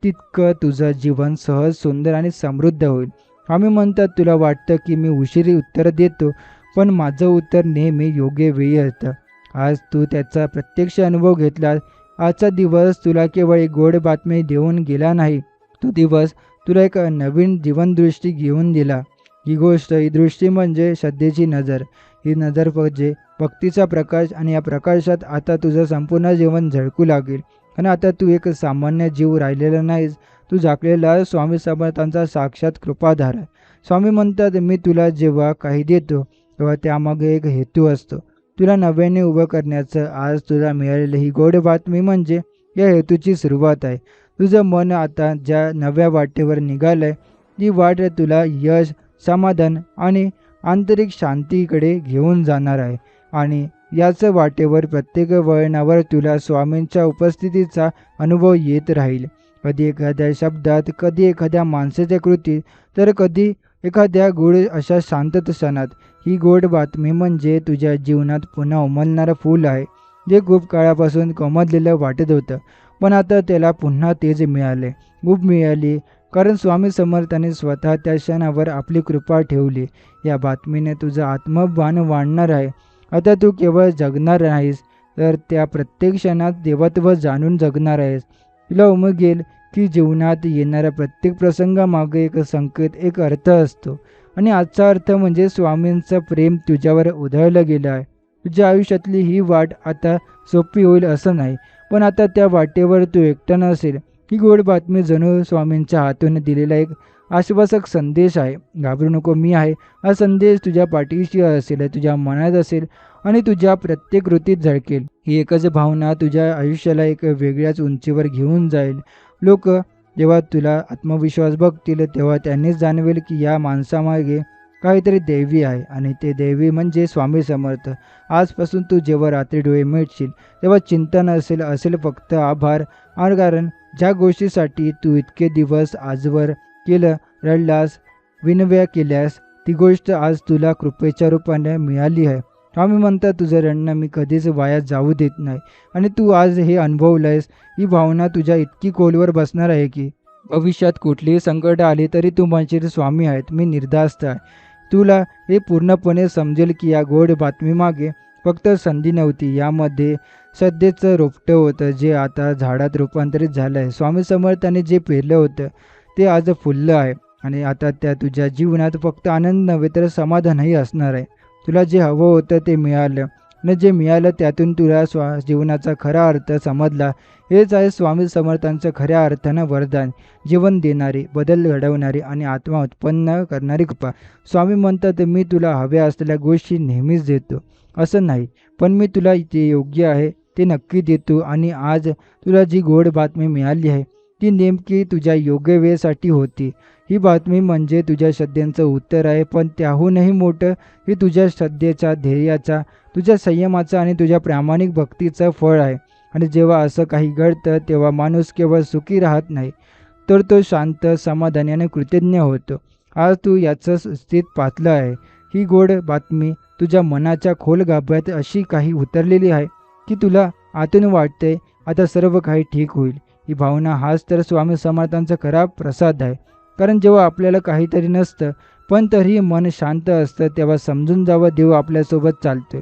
तितकं तुझं जीवन सहज, सुंदर आणि समृद्ध होईल. स्वामी म्हणतात, तुला वाटतं की मी उशिरी उत्तर देतो, पण माझं उत्तर नेहमी योग्य वेळी असतं. आज तू त्याचा प्रत्यक्ष अनुभव घेतलास. आजचा दिवस तुला केवळ एक गोड बातमी देऊन गेला नाही, तो दिवस तुला एक नवीन जीवनदृष्टी घेऊन दिला. ही दृष्टी म्हणजे श्रद्धेची नजर. ही नजर म्हणजे भक्तीचा प्रकाश, आणि या प्रकाशात आता तुझं संपूर्ण जीवन झळकू लागेल. आणि आता तू एक सामान्य जीव राहिलेला नाहीस, तू झाकलेला स्वामी समर्थांचा साक्षात कृपाधार आहे. स्वामी म्हणतात, मी तुला जेव्हा काही देतो तेव्हा त्यामागे एक हेतू असतो, तुला नव्याने उभं करण्याचं. आज तुला मिळालेली ही गोड बातमी म्हणजे या हेतूची सुरुवात आहे. तुझं मन आता ज्या नव्या वाटेवर निघालंय, ती वाट तुला यश, समाधान आणि आंतरिक शांतीकडे घेऊन जाणार आहे. आणि याच वाटेवर प्रत्येक वळणावर तुला स्वामींच्या उपस्थितीचा अनुभव येत राहील. कधी एखाद्या शब्दात, कधी एखाद्या माणसाच्या कृतीत, तर कधी एखाद्या गोड अशा शांत क्षणात. ही गोड बातमी म्हणजे तुझ्या जीवनात पुन्हा उमलणारं फूल आहे, जे खूप काळापासून कोमधलेलं वाटत होतं, पण आता त्याला पुन्हा तेज मिळाले. खूप मिळाली, कारण स्वामी समर्थांनी स्वतः त्या क्षणावर आपली कृपा ठेवली. या बातमीने तुझं आत्मभान वाढणार आहे. आता तू केवळ जगणार नाहीस, तर त्या प्रत्येक क्षणात देवत्व जाणून जगणार आहेस. तुला उमगेल की जीवनात येणाऱ्या प्रत्येक प्रसंगामागे एक संकेत, एक अर्थ असतो. आणि आजचा अर्थ म्हणजे स्वामींचं प्रेम तुझ्यावर उधळलं गेलं आहे. तुझ्या आयुष्यातली ही वाट आता सोपी होईल असं नाही, पण आता त्या वाटेवर तू एकटा नसेल. ही गोड बातमी जणू स्वामींच्या हातून दिलेला एक आश्वासक संदेश आहे. घाबरू नको, मी आहे. हा संदेश तुझ्या पाठीशी असेल, तुझ्या मनात असेल आणि तुझ्या प्रत्येक कृतीत झळकेल. ही एकच भावना तुझ्या आयुष्याला एक वेगळ्याच उंचीवर घेऊन जाईल. लोक जेव्हा तुला आत्मविश्वास बघतील, तेव्हा त्यांनीच जाणवेल की या माणसामागे काहीतरी दैवी आहे, आणि ते दैवी म्हणजे स्वामी समर्थ. आजपासून तू जेव्हा रात्री डोळे मिटशील, तेव्हा चिंता असेल फक्त आभार. आणि कारण ज्या गोष्टीसाठी तू इतके दिवस आजवर केलं, रडलास, विनव्या केल्यास, ती गोष्ट आज तुला कृपेच्या रूपाने मिळाली आहे. स्वामी म्हणतात, तुझं रडणं मी कधीच वाया जाऊ देत नाही, आणि तू आज हे अनुभवलंयस. ही भावना तुझ्या इतकी खोलवर बसणार आहे की भविष्यात कुठलीही संकट आली तरी तू म्हणशील, स्वामी आहेत, मी निर्धास्त आहे. तुला हे पूर्णपणे समजेल की या गोड बातमीमागे फक्त संधी नव्हती, यामध्ये श्रद्धेचं रोपटं होतं, जे आता झाडात रूपांतरित झालं आहे. स्वामी समर्थांनी जे पेरलं होतं ते आज फुललं आहे, आणि आता त्या तुझ्या जीवनात फक्त आनंद नव्हे तर समाधानही असणार आहे. तुला जे हवं होतं ते मिळालं, आणि जे मिळालं त्यातून तुला जीवनाचा खरा अर्थ समजला. हेच आहे स्वामी समर्थांचं खऱ्या अर्थानं वरदान, जीवन देणारी, बदल घडवणारी आणि आत्मा उत्पन्न करणारी कृपा. स्वामी म्हणतात, मी तुला हव्या असलेल्या गोष्टी नेहमीच देतो असं नाही, पण मी तुला जे योग्य आहे ते नक्की देतो. आणि आज तुला जी गोड बातमी मिळाली आहे ती नेमकी तुझ्या योग्य वेळेसाठी होती. ही बातमी म्हणजे तुझ्या श्रद्धेचं उत्तर आहे, पण त्याहूनही मोठं ही तुझ्या श्रद्धेच्या, ध्येयाचा, तुझ्या संयमाचा आणि तुझ्या प्रामाणिक भक्तीचं फळ आहे. आणि जेव्हा असं काही घडतं, तेव्हा माणूस केवळ सुखी राहत नाही, तर तो शांत, समाधानी आणि कृतज्ञ होतो. आज तू याचं स्थित पाहतलं आहे. ही गोड बातमी तुझ्या मनाच्या खोल गाभ्यात अशी काही उतरलेली आहे की तुला आतून वाटते आता सर्व काही ठीक होईल. ही भावना हाच तर स्वामी समर्थांचा खरा प्रसाद आहे. कारण जेव्हा आपल्याला काहीतरी नसतं, पण तरीही मन शांत असतं, तेव्हा समजून जावं देव आपल्यासोबत चालतोय.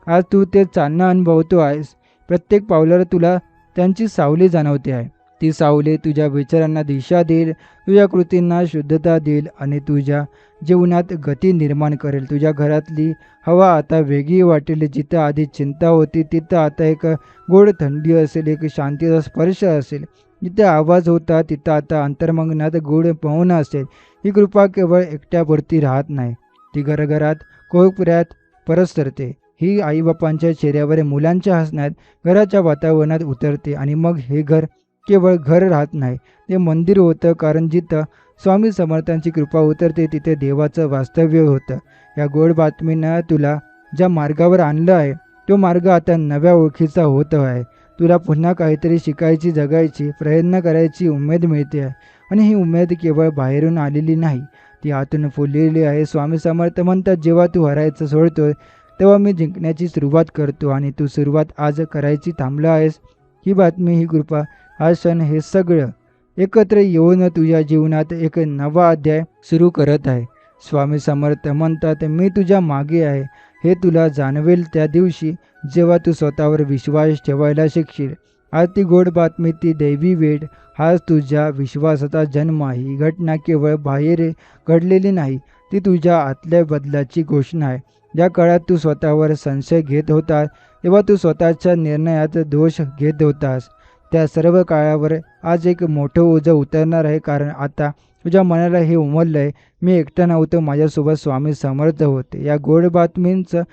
आज तू ते चालणं अनुभवतो आहेस. प्रत्येक पावलावर तुला त्यांची सावली जाणवते आहे. ती सावली तुझ्या विचारांना दिशा देईल, तुझ्या कृतींना शुद्धता देईल आणि तुझ्या जीवनात गती निर्माण करेल. तुझ्या घरातली हवा आता वेगळी वाटेल. जिथं आधी चिंता होती तिथं आता एक गोड थंडी असेल, एक शांतीचा स्पर्श असेल. जिथे आवाज होता तिथं आता अंतर्मग्नात गोड पवन असेल. ही कृपा केवळ एकट्यापुरती राहत नाही, ती घरघरात, कोपऱ्यात परसरते. ही आईबापांच्या चेहऱ्यावर, मुलांच्या हसण्यात, घराच्या वातावरणात उतरते. आणि मग हे घर केवळ घर राहत नाही, ते मंदिर होतं. कारण जिथं स्वामी समर्थांची कृपा उतरते तिथे देवाचं वास्तव्य होतं. या गोड बातमीनं तुला ज्या मार्गावर आणलं आहे तो मार्ग आता नव्या ओळखीचा होत आहे. तुला पुन्हा काहीतरी शिकायची, जगायची, प्रयत्न करायची उमेद मिळते आहे. आणि ही उमेद केवळ बाहेरून आलेली नाही, ती आतून फुललेली आहे. स्वामी समर्थ म्हणतात, जेव्हा तू हरायचं सोडतोय तेव्हा मी जिंकण्याची सुरुवात करतो, आणि तू सुरुवात आज करायची थांबला आहेस. ही बातमी, ही कृपा, हा क्षण, हे सगळं एकत्र येऊन तुझ्या जीवनात एक नवा अध्याय सुरू करत आहे. स्वामी समर्थ म्हणतात, मी तुझ्या मागे आहे. हे तुला जाणवेल त्या दिवशी जेव्हा तू स्वतःवर विश्वास ठेवायला शिकशील. आज ती गोड बातमी, ती दैवी वेळ, हाच तुझ्या विश्वासाचा जन्म आहे. ही घटना केवळ बाहेर घडलेली नाही, ती तुझ्या आतल्या बदलाची घोषणा आहे. ज्या काळात तू स्वतःवर संशय घेत होतास, तेव्हा तू स्वतःच्या निर्णयात दोष घेत होतास, त्या सर्व काळावर आज एक मोठं ओझं उतरणार आहे. कारण आता तुझ्या मनाला हे उमललं आहे, मी एकटा नव्हतो, माझ्यासोबत स्वामी समर्थ होते. या गोड बातमींचं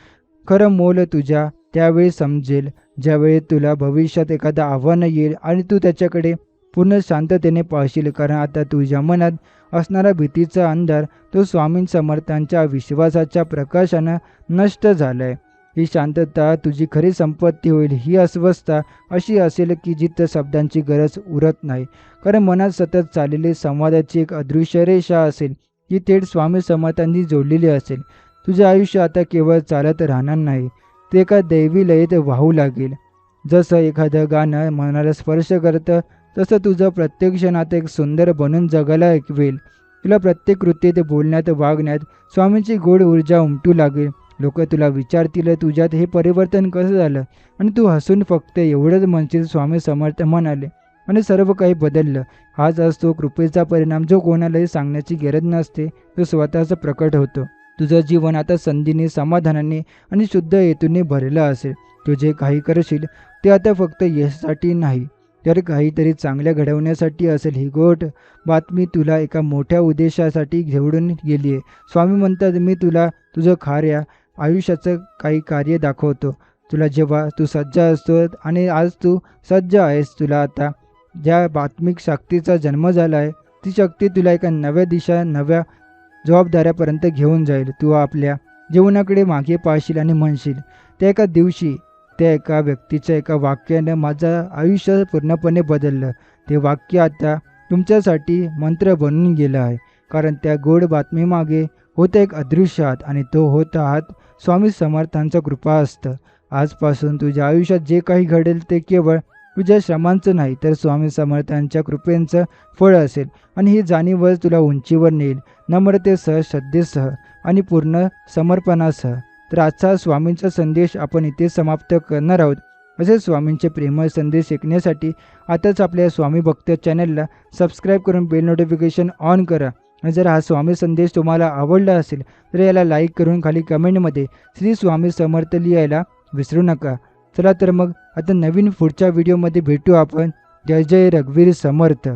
खरं मोल तुझ्या त्यावेळी समजेल, ज्यावेळी तुला भविष्यात एखादं आव्हान येईल आणि तू त्याच्याकडे पूर्ण शांततेने पाहशील. कारण आता तुझ्या मनात असणारा भीतीचा अंधार तो स्वामी समर्थांच्या विश्वासाच्या प्रकाशानं नष्ट झाला आहे. ही शांतता तुझी खरी संपत्ती होईल. ही अस्वस्थता अशी असेल की जिथं शब्दांची गरज उरत नाही. कारण मनात सतत चाललेली संवादाची एक अदृश्य रेषा असेल, जी थेट स्वामी समर्थांनी जोडलेली असेल. तुझं आयुष्य आता केवळ चालत राहणार नाही, ते एका दैवी लयीत वाहू लागेल. जसं एखादं गाणं मनाला स्पर्श करतं, तसं तुझं प्रत्येक क्षणात एक सुंदर बनून जगायला ऐकवेल. तुला प्रत्येक कृतीत, बोलण्यात, वागण्यात स्वामींची गोड ऊर्जा उमटू लागेल. लोक तुला विचारतील, तुझ्यात हे परिवर्तन कसं झालं? आणि तू हसून फक्त एवढंच म्हणशील, स्वामी समर्थ म्हणाले, आणि सर्व काही बदललं. हाच असतो कृपेचा परिणाम, जो कोणालाही सांगण्याची गरज नसते, तो स्वतःच प्रकट होतो. तुझं जीवन आता संधीने, समाधानाने आणि शुद्ध हेतूने भरलेलं असेल. तू जे काही करशील ते आता फक्त यशासाठी नाही, तर काहीतरी चांगल्या घडवण्यासाठी असेल. ही गोड बातमी तुला एका मोठ्या उद्देशासाठी घेऊन गेली आहे. स्वामी म्हणतात, मी तुला तुझं खऱ्या आयुष्याचं काही कार्य दाखवतो. तुला जेव्हा तू सज्ज असतो, आणि आज तू सज्ज आहेस. तुला आता ज्या बात्मिक शक्तीचा जन्म झाला आहे, ती शक्ती तुला एका नव्या दिशा, नव्या जबाबदाऱ्यापर्यंत घेऊन जाईल. तू आपल्या जीवनाकडे मागे पाहशील आणि म्हणशील, त्या एका दिवशी त्या एका व्यक्तीच्या एका वाक्यानं माझं आयुष्य पूर्णपणे बदललं. ते वाक्य आता तुमच्यासाठी मंत्र बनून गेलं आहे. कारण त्या गोड बातमीमागे होतं एक अदृश्य हात, आणि तो होता हात स्वामी समर्थांचा कृपा असतं. आजपासून तुझ्या आयुष्यात जे काही घडेल ते केवळ तुझ्या श्रमांचं नाही, तर स्वामी समर्थांच्या कृपेचं फळ असेल. आणि ही जाणीवच तुला उंचीवर नेईल, नम्रतेसह, श्रद्धेसह आणि पूर्ण समर्पणासह. तर आजचा स्वामींचा संदेश आपण इथे समाप्त करणार आहोत. असे स्वामींचे प्रेमळ संदेश ऐकण्यासाठी आताच आपल्या स्वामी भक्त चॅनलला सबस्क्राईब करून बेल नोटिफिकेशन ऑन करा. आणि जर हा स्वामी संदेश तुम्हाला आवडला असेल तर याला लाईक करून खाली कमेंटमध्ये श्री स्वामी समर्थ लिहायला विसरू नका. चला तर मग आता नवीन पुढच्या व्हिडिओमध्ये भेटू आपण. जय जय रघुवीर समर्थ.